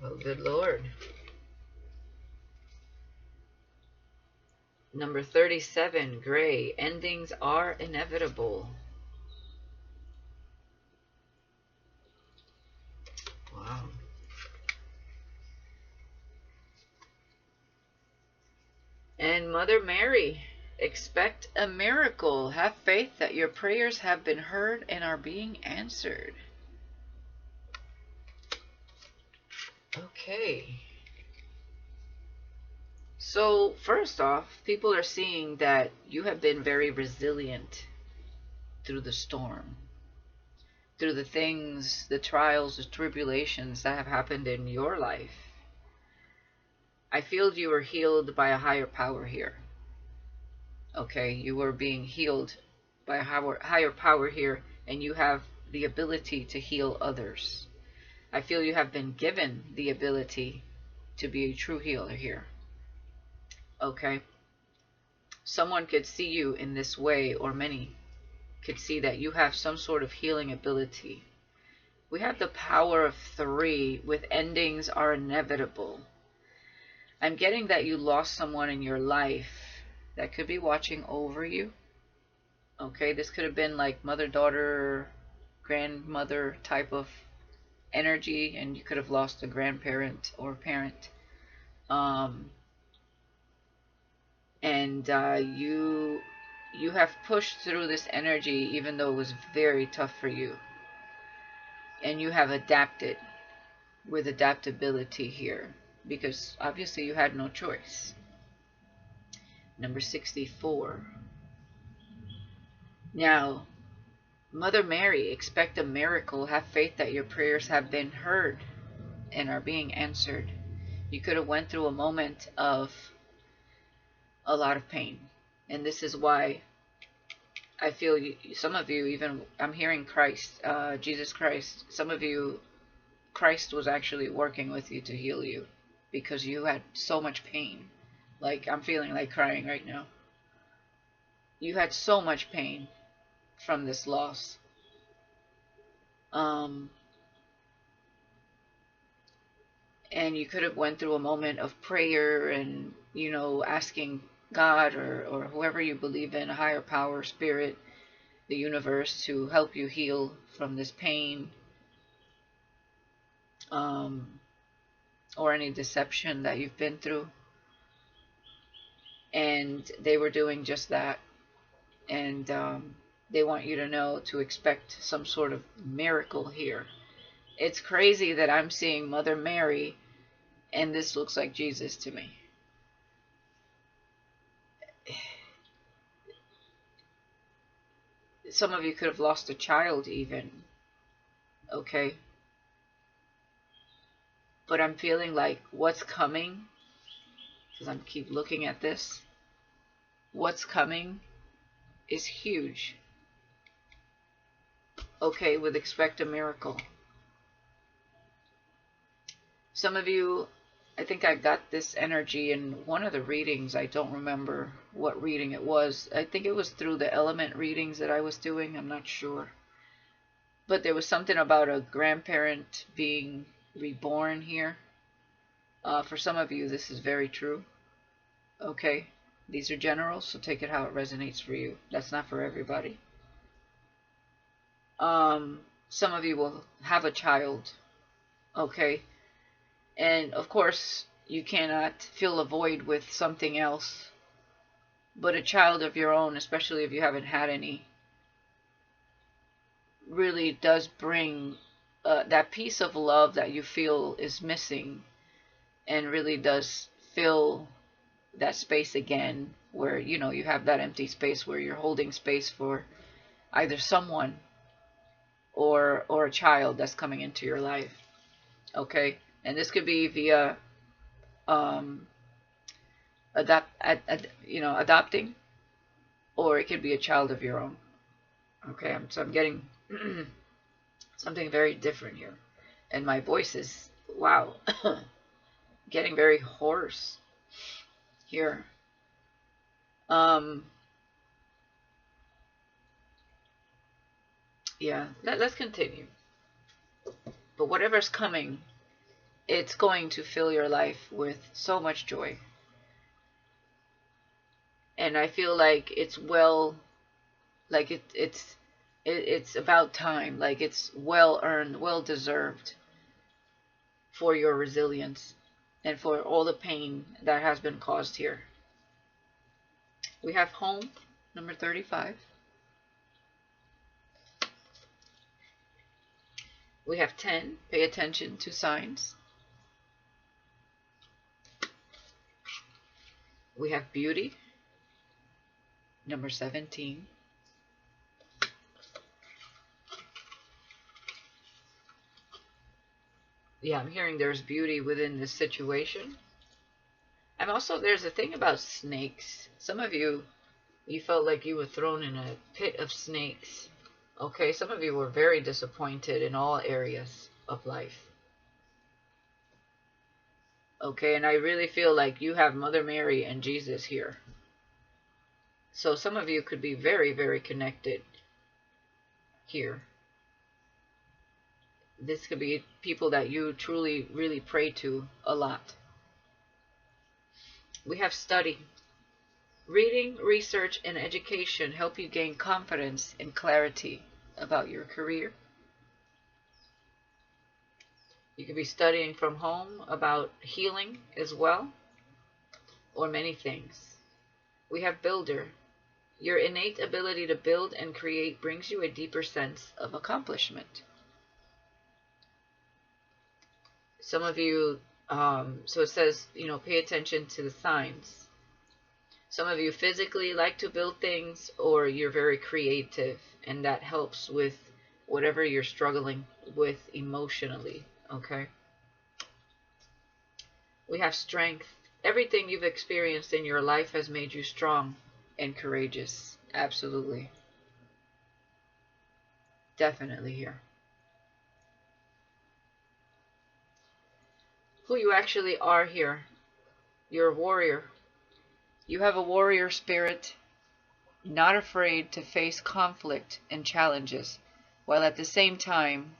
Oh, good Lord. Number 37, gray, endings are inevitable. Wow. And Mother Mary, expect a miracle. Have faith that your prayers have been heard and are being answered. Okay. So, first off, people are seeing that you have been very resilient through the storm, through the things, the trials, the tribulations that have happened in your life. I feel you were healed by a higher power here. Okay, you were being healed by a higher power here, and you have the ability to heal others. I feel you have been given the ability to be a true healer here. Okay, someone could see you in this way, or many could see that you have some sort of healing ability. We have the power of 3 with endings are inevitable. I'm getting that you lost someone in your life that could be watching over you. Okay, this could have been like mother-daughter, grandmother type of energy, and you could have lost a grandparent or parent. You have pushed through this energy even though it was very tough for you. And you have adapted with adaptability here, because obviously you had no choice. Number 64. Now, Mother Mary, expect a miracle. Have faith that your prayers have been heard and are being answered. You could have went through a moment of a lot of pain. And this is why I feel some of you, even I'm hearing Christ, Jesus Christ, some of you, Christ was actually working with you to heal you because you had so much pain Like, I'm feeling like crying right now. You had so much pain from this loss. And you could have went through a moment of prayer and, you know, asking God or whoever you believe in, a higher power, spirit, the universe, to help you heal from this pain, or any deception that you've been through. And they were doing just that. And they want you to know to expect some sort of miracle here. It's crazy that I'm seeing Mother Mary and this looks like Jesus to me. Some of you could have lost a child even. Okay. But I'm feeling like what's coming, because I keep looking at this, what's coming is huge. Okay, with expect a miracle. Some of you, I think I got this energy in one of the readings. I don't remember what reading it was. I think it was through the element readings that I was doing. I'm not sure. But there was something about a grandparent being reborn here. For some of you, this is very true. Okay, these are general, so take it how it resonates for you. That's not for everybody. Some of you will have a child. Okay, and of course, you cannot fill a void with something else. But a child of your own, especially if you haven't had any, really does bring that piece of love that you feel is missing, and really does fill that space again, where, you know, you have that empty space where you're holding space for either someone or a child that's coming into your life. Okay, and this could be via adopting, or it could be a child of your own. Okay, so I'm getting something very different here, and my voice is, wow, getting very hoarse here. Yeah, let's continue. But whatever's coming, it's going to fill your life with so much joy. And I feel like it's it's about time. Like, it's well earned, well deserved for your resilience and for all the pain that has been caused here. We have home, number 35. We have 10, pay attention to signs. We have beauty, number 17. Yeah, I'm hearing there's beauty within this situation. And also there's a thing about snakes. Some of you felt like you were thrown in a pit of snakes. Okay, some of you were very disappointed in all areas of life. Okay, and I really feel like you have Mother Mary and Jesus here. So some of you could be very, very connected here. This could be people that you truly, really pray to a lot. We have study. Reading, research, and education help you gain confidence and clarity about your career. You could be studying from home about healing as well, or many things. We have builder. Your innate ability to build and create brings you a deeper sense of accomplishment. Some of you, so it says, pay attention to the signs. Some of you physically like to build things, or you're very creative, and that helps with whatever you're struggling with emotionally, okay? We have strength. Everything you've experienced in your life has made you strong and courageous. Absolutely. Definitely here. Who you actually are here. You're a warrior. You have a warrior spirit, not afraid to face conflict and challenges, while at the same time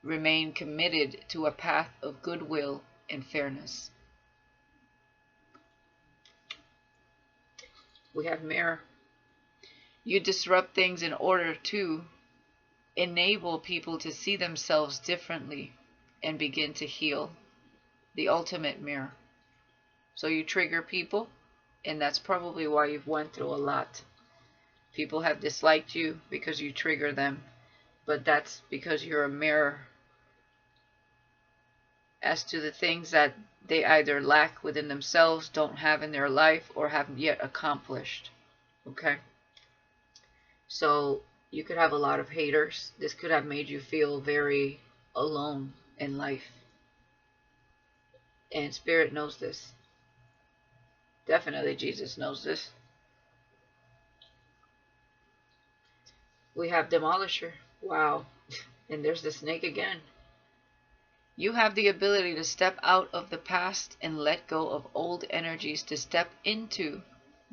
remain committed to a path of goodwill and fairness. We have mirror. You disrupt things in order to enable people to see themselves differently and begin to heal. The ultimate mirror. So you trigger people, and that's probably why you've went through a lot. People have disliked you because you trigger them, but that's because you're a mirror as to the things that they either lack within themselves, don't have in their life, or haven't yet accomplished. Okay? So you could have a lot of haters. This could have made you feel very alone in life. And Spirit knows this. Definitely Jesus knows this. We have Demolisher. Wow. And there's the snake again. You have the ability to step out of the past and let go of old energies to step into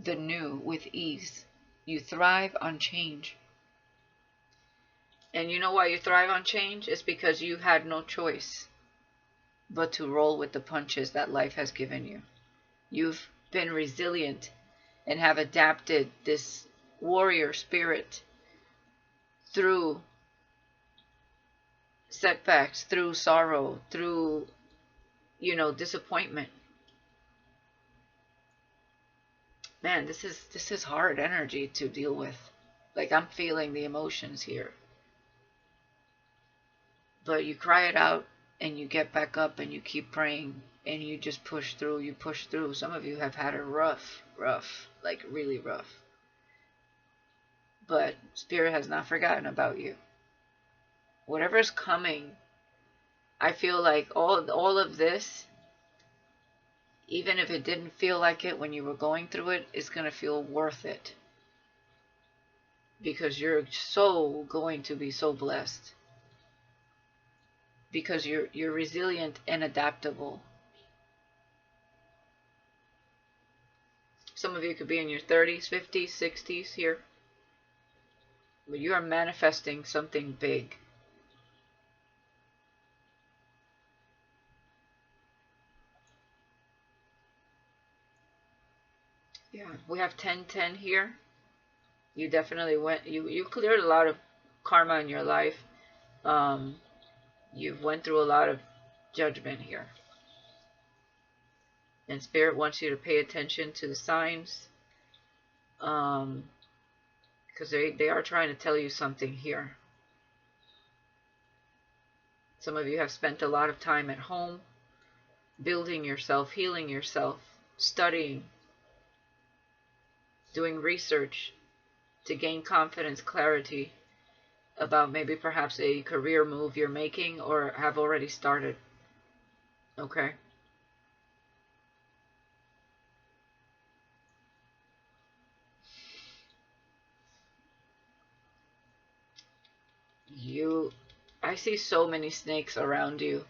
the new with ease. You thrive on change. And you know why you thrive on change? It's because you had no choice but to roll with the punches that life has given you. You've been resilient and have adapted this warrior spirit through setbacks, through sorrow, through, disappointment. Man, this is hard energy to deal with. Like, I'm feeling the emotions here. But you cry it out and you get back up and you keep praying and you just push through. You push through. Some of you have had it rough, like really rough. But Spirit has not forgotten about you. Whatever's coming, I feel like all of this, even if it didn't feel like it when you were going through it, is going to feel worth it. Because you're so going to be so blessed. Because you're resilient and adaptable. Some of you could be in your 30s, 50s, 60s here. But you are manifesting something big. Yeah, we have 10-10 here. You definitely you cleared a lot of karma in your life. You've went through a lot of judgment here. And Spirit wants you to pay attention to the signs. Because they are trying to tell you something here. Some of you have spent a lot of time at home, building yourself, healing yourself, studying, doing research to gain confidence, clarity about maybe perhaps a career move you're making or have already started. Okay? I see so many snakes around you.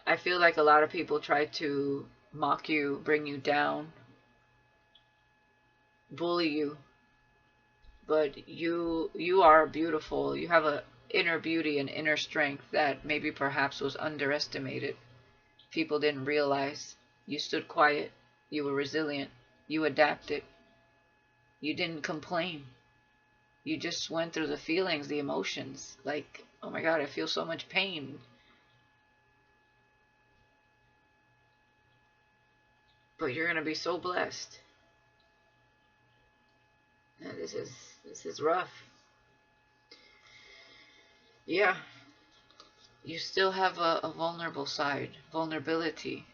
I feel like a lot of people try to mock you, bring you down, bully you. But you are beautiful. You have a inner beauty and inner strength that maybe perhaps was underestimated. People didn't realize. You stood quiet. You were resilient. You adapted. You didn't complain. You just went through the feelings, the emotions. Like, oh my God, I feel so much pain. But you're going to be so blessed. Yeah, this is rough. Yeah. You still have a vulnerable side, vulnerability.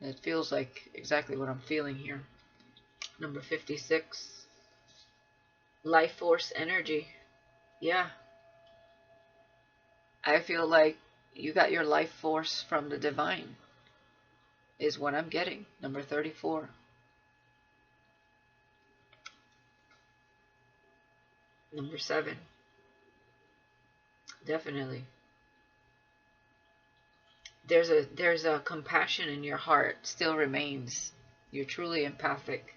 It feels like exactly what I'm feeling here. Number 56. Life force energy. Yeah. I feel like you got your life force from the divine, is what I'm getting. Number 34. Number 7. Definitely. There's a compassion in your heart still remains. You're truly empathic.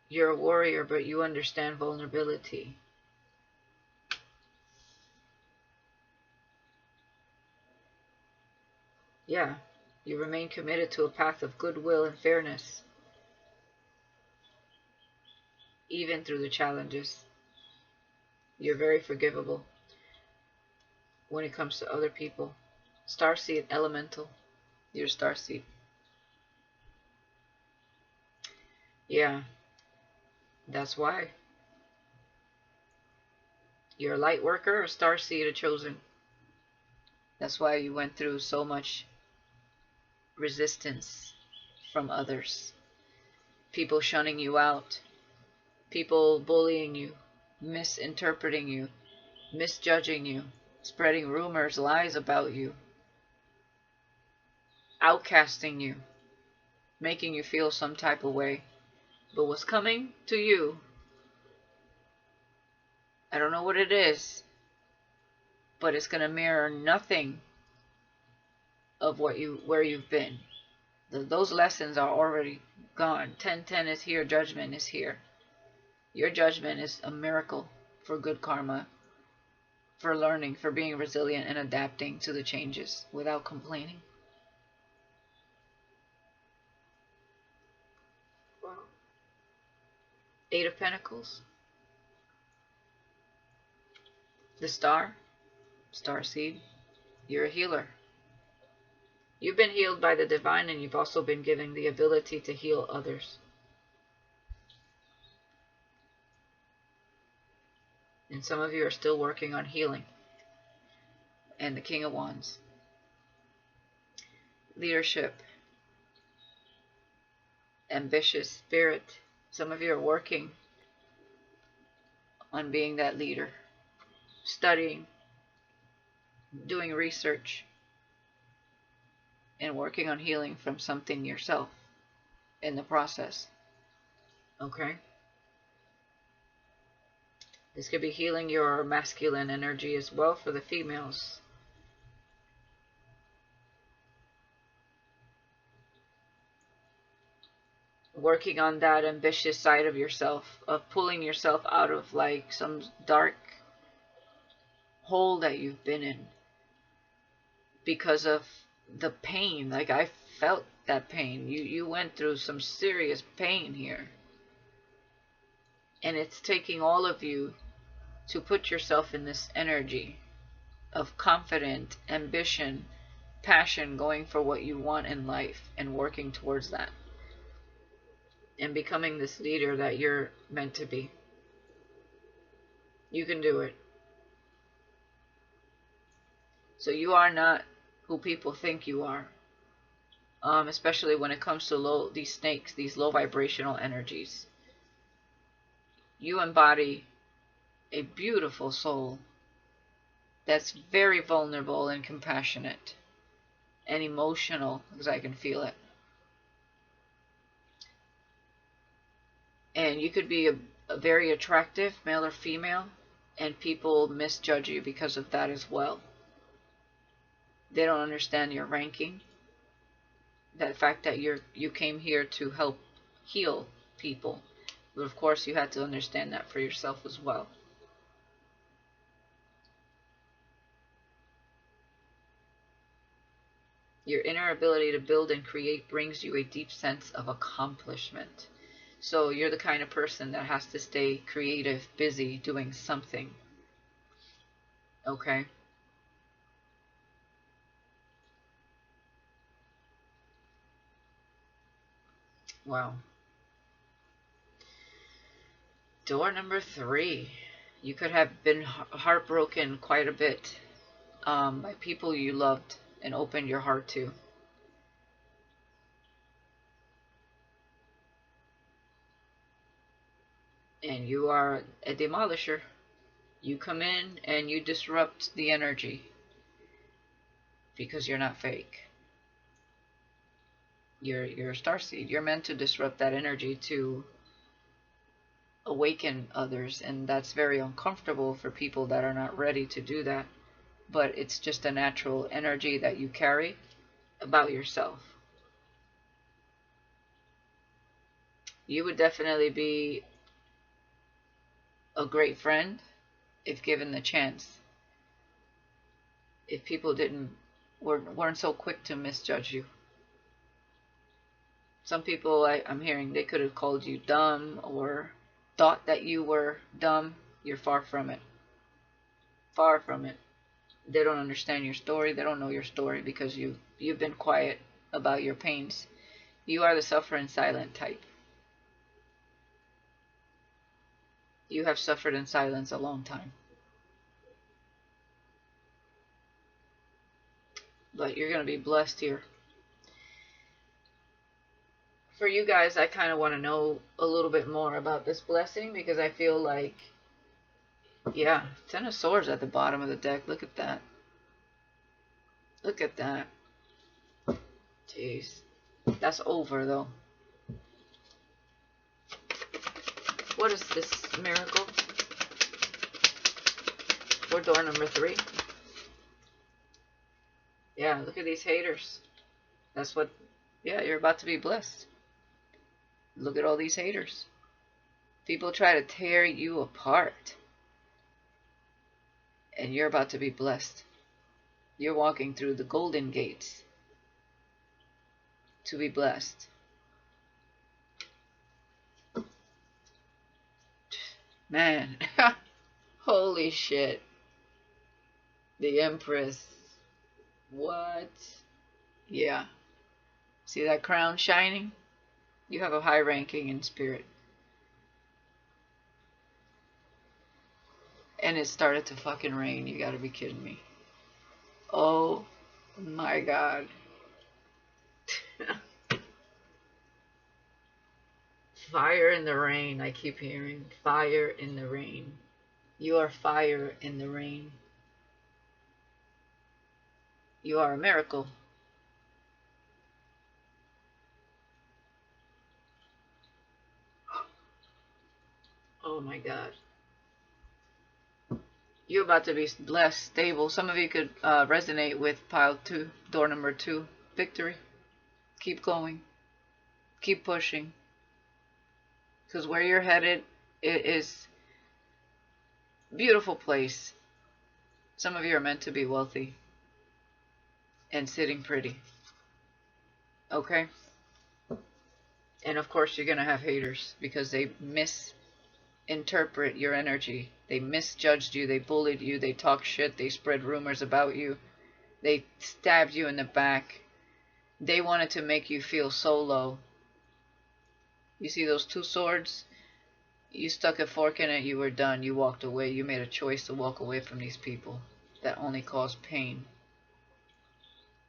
You're a warrior, but you understand vulnerability. Yeah, you remain committed to a path of goodwill and fairness, even through the challenges. You're very forgivable when it comes to other people. Starseed elemental. You're starseed. Yeah, that's why. You're a light worker, a starseed, a chosen. That's why you went through so much resistance from others. People shunning you out. People bullying you, misinterpreting you, misjudging you, spreading rumors, lies about you, outcasting you, making you feel some type of way. But what's coming to you, I don't know what it is, but it's going to mirror nothing of where you've been. Those lessons are already gone. 1010 is here, judgment is here. Your judgment is a miracle for good karma, for learning, for being resilient and adapting to the changes without complaining. Wow. 8 of Pentacles. The star, starseed. You're a healer. You've been healed by the divine, and you've also been given the ability to heal others. And some of you are still working on healing. And the King of Wands. Leadership. Ambitious spirit. Some of you are working on being that leader. Studying. Doing research. And working on healing from something yourself in the process. Okay? This could be healing your masculine energy as well for the females. Working on that ambitious side of yourself, of pulling yourself out of like some dark hole that you've been in because of the pain. Like I felt that pain. You went through some serious pain here. And it's taking all of you to put yourself in this energy of confident ambition, passion, going for what you want in life and working towards that. And becoming this leader that you're meant to be. You can do it. So you are not who people think you are. Especially when it comes to these snakes, these low vibrational energies. You embody a beautiful soul that's very vulnerable and compassionate and emotional, because I can feel it. And you could be a very attractive, male or female, and people misjudge you because of that as well. They don't understand your ranking. That fact that you came here to help heal people. But of course you had to understand that for yourself as well. Your inner ability to build and create brings you a deep sense of accomplishment. So you're the kind of person that has to stay creative, busy, doing something. Okay? Wow. Door number 3. You could have been heartbroken quite a bit by people you loved and opened your heart to. And you are a demolisher. You come in and you disrupt the energy because you're not fake. You're a starseed. You're meant to disrupt that energy to awaken others, and that's very uncomfortable for people that are not ready to do that. But it's just a natural energy that you carry, about yourself. You would definitely be a great friend if given the chance. If people weren't so quick to misjudge you. Some people I'm hearing, they could have called you dumb or thought that you were dumb. You're far from it. Far from it. They don't understand your story. They don't know your story because you've been quiet about your pains. You are the suffering silent type. You have suffered in silence a long time. But you're going to be blessed here. For you guys, I kind of want to know a little bit more about this blessing because I feel like, yeah, Ten of Swords at the bottom of the deck. Look at that. Look at that. Jeez. That's over, though. What is this miracle? For door number 3. Yeah, look at these haters. That's what, yeah, you're about to be blessed. Look at all these haters. People try to tear you apart. And you're about to be blessed. You're walking through the golden gates to be blessed. Man, holy shit. The Empress. What? Yeah. See that crown shining? You have a high ranking in spirit. And it started to fucking rain. You gotta be kidding me. Oh my God. Fire in the rain, I keep hearing. Fire in the rain. You are fire in the rain. You are a miracle. Oh my God. You're about to be blessed, stable. Some of you could resonate with pile 2, door number 2. Victory. Keep going. Keep pushing. Because where you're headed, it is a beautiful place. Some of you are meant to be wealthy and sitting pretty. Okay? And of course you're going to have haters because they misinterpret your energy. They misjudged you. They bullied you. They talked shit. They spread rumors about you. They stabbed you in the back. They wanted to make you feel so low. You see those 2 swords? You stuck a fork in it. You were done. You walked away. You made a choice to walk away from these people that only cause pain.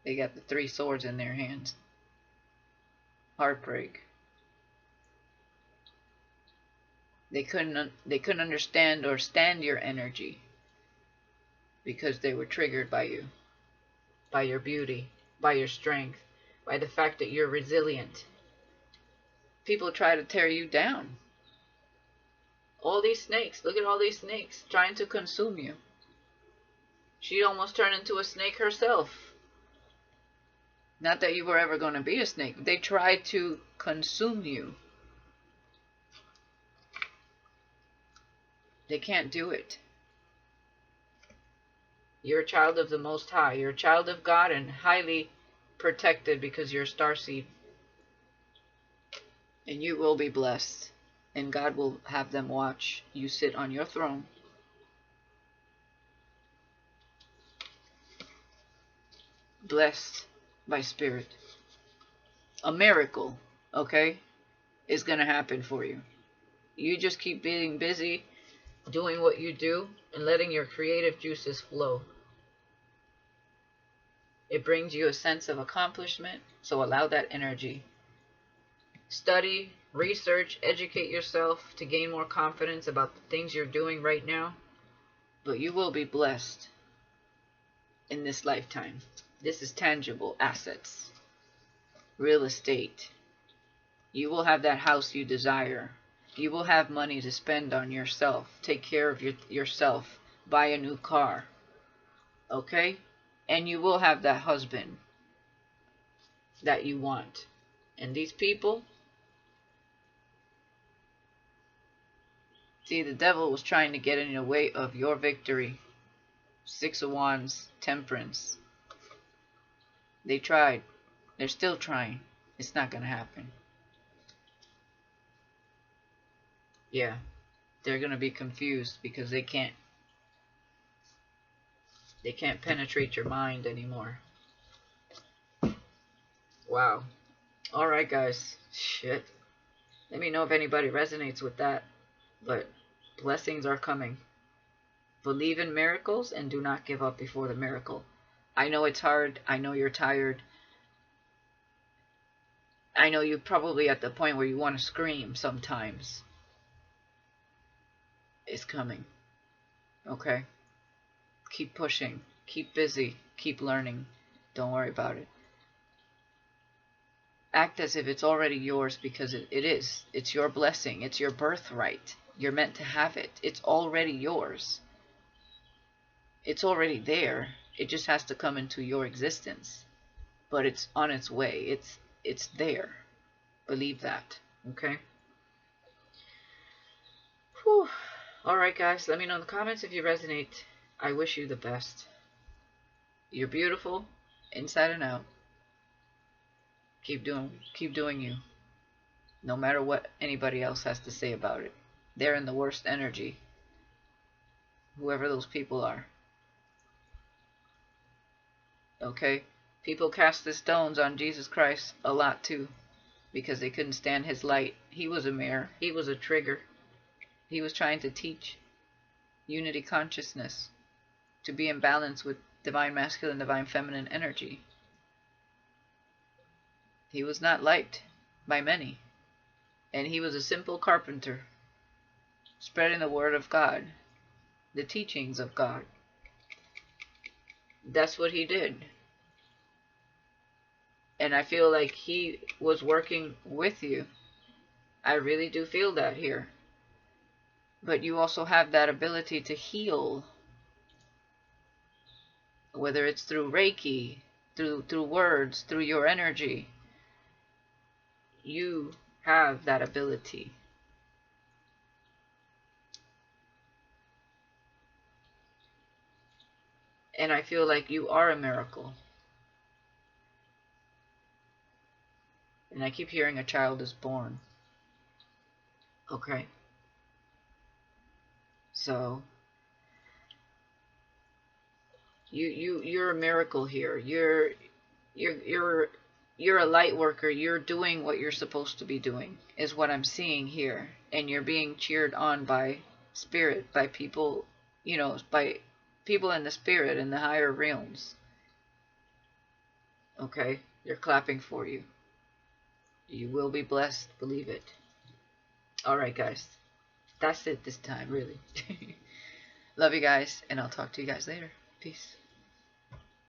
They got the 3 swords in their hands. Heartbreak. They couldn't understand or stand your energy because they were triggered by you, by your beauty, by your strength, by the fact that you're resilient. People try to tear you down. All these snakes, look at all these snakes trying to consume you. She almost turned into a snake herself. Not that you were ever going to be a snake. They tried to consume you. They can't do it. You're a child of the Most High. You're a child of God and highly protected because you're a starseed. And you will be blessed. And God will have them watch you sit on your throne. Blessed by spirit. A miracle, okay, is going to happen for you. You just keep being busy doing what you do and letting your creative juices flow. It brings you a sense of accomplishment, so allow that energy. Study, research, educate yourself to gain more confidence about the things you're doing right now. But you will be blessed in this lifetime. This is tangible assets. Real estate. You will have that house you desire. You will have money to spend on yourself. Take care of yourself. Buy a new car. Okay? And you will have that husband that you want. And these people, see, the devil was trying to get in the way of your victory. Six of Wands, Temperance. They tried. They're still trying. It's not going to happen. Yeah. They're going to be confused because they can't penetrate your mind anymore. Wow. Alright, guys. Shit. Let me know if anybody resonates with that. But blessings are coming. Believe in miracles and do not give up before the miracle. I know it's hard. I know you're tired. I know you're probably at the point where you want to scream sometimes. It's coming. Okay? Keep pushing. Keep busy. Keep learning. Don't worry about it. Act as if it's already yours, because it is. It's your blessing. It's your birthright. You're meant to have it. It's already yours. It's already there. It just has to come into your existence. But it's on its way. It's there. Believe that. Okay? Whew. Alright, guys. Let me know in the comments if you resonate. I wish you the best. You're beautiful, inside and out. Keep doing you. No matter what anybody else has to say about it. They're in the worst energy. Whoever those people are. Okay? People cast the stones on Jesus Christ a lot too, because they couldn't stand his light. He was a mirror. He was a trigger. He was trying to teach unity consciousness, to be in balance with divine masculine, divine feminine energy. He was not liked by many. And he was a simple carpenter, spreading the word of God, the teachings of God. That's what he did. And I feel like he was working with you. I really do feel that here. But you also have that ability to heal. Whether it's through Reiki, through words, through your energy. You have that ability. And I feel like you are a miracle. And I keep hearing a child is born. Okay. So you're a miracle here. You're a light worker. You're doing what you're supposed to be doing, is what I'm seeing here. And you're being cheered on by spirit, by people, by people in the spirit, in the higher realms. Okay? They're clapping for you. You will be blessed. Believe it. Alright, guys. That's it this time, really. Love you guys, and I'll talk to you guys later. Peace.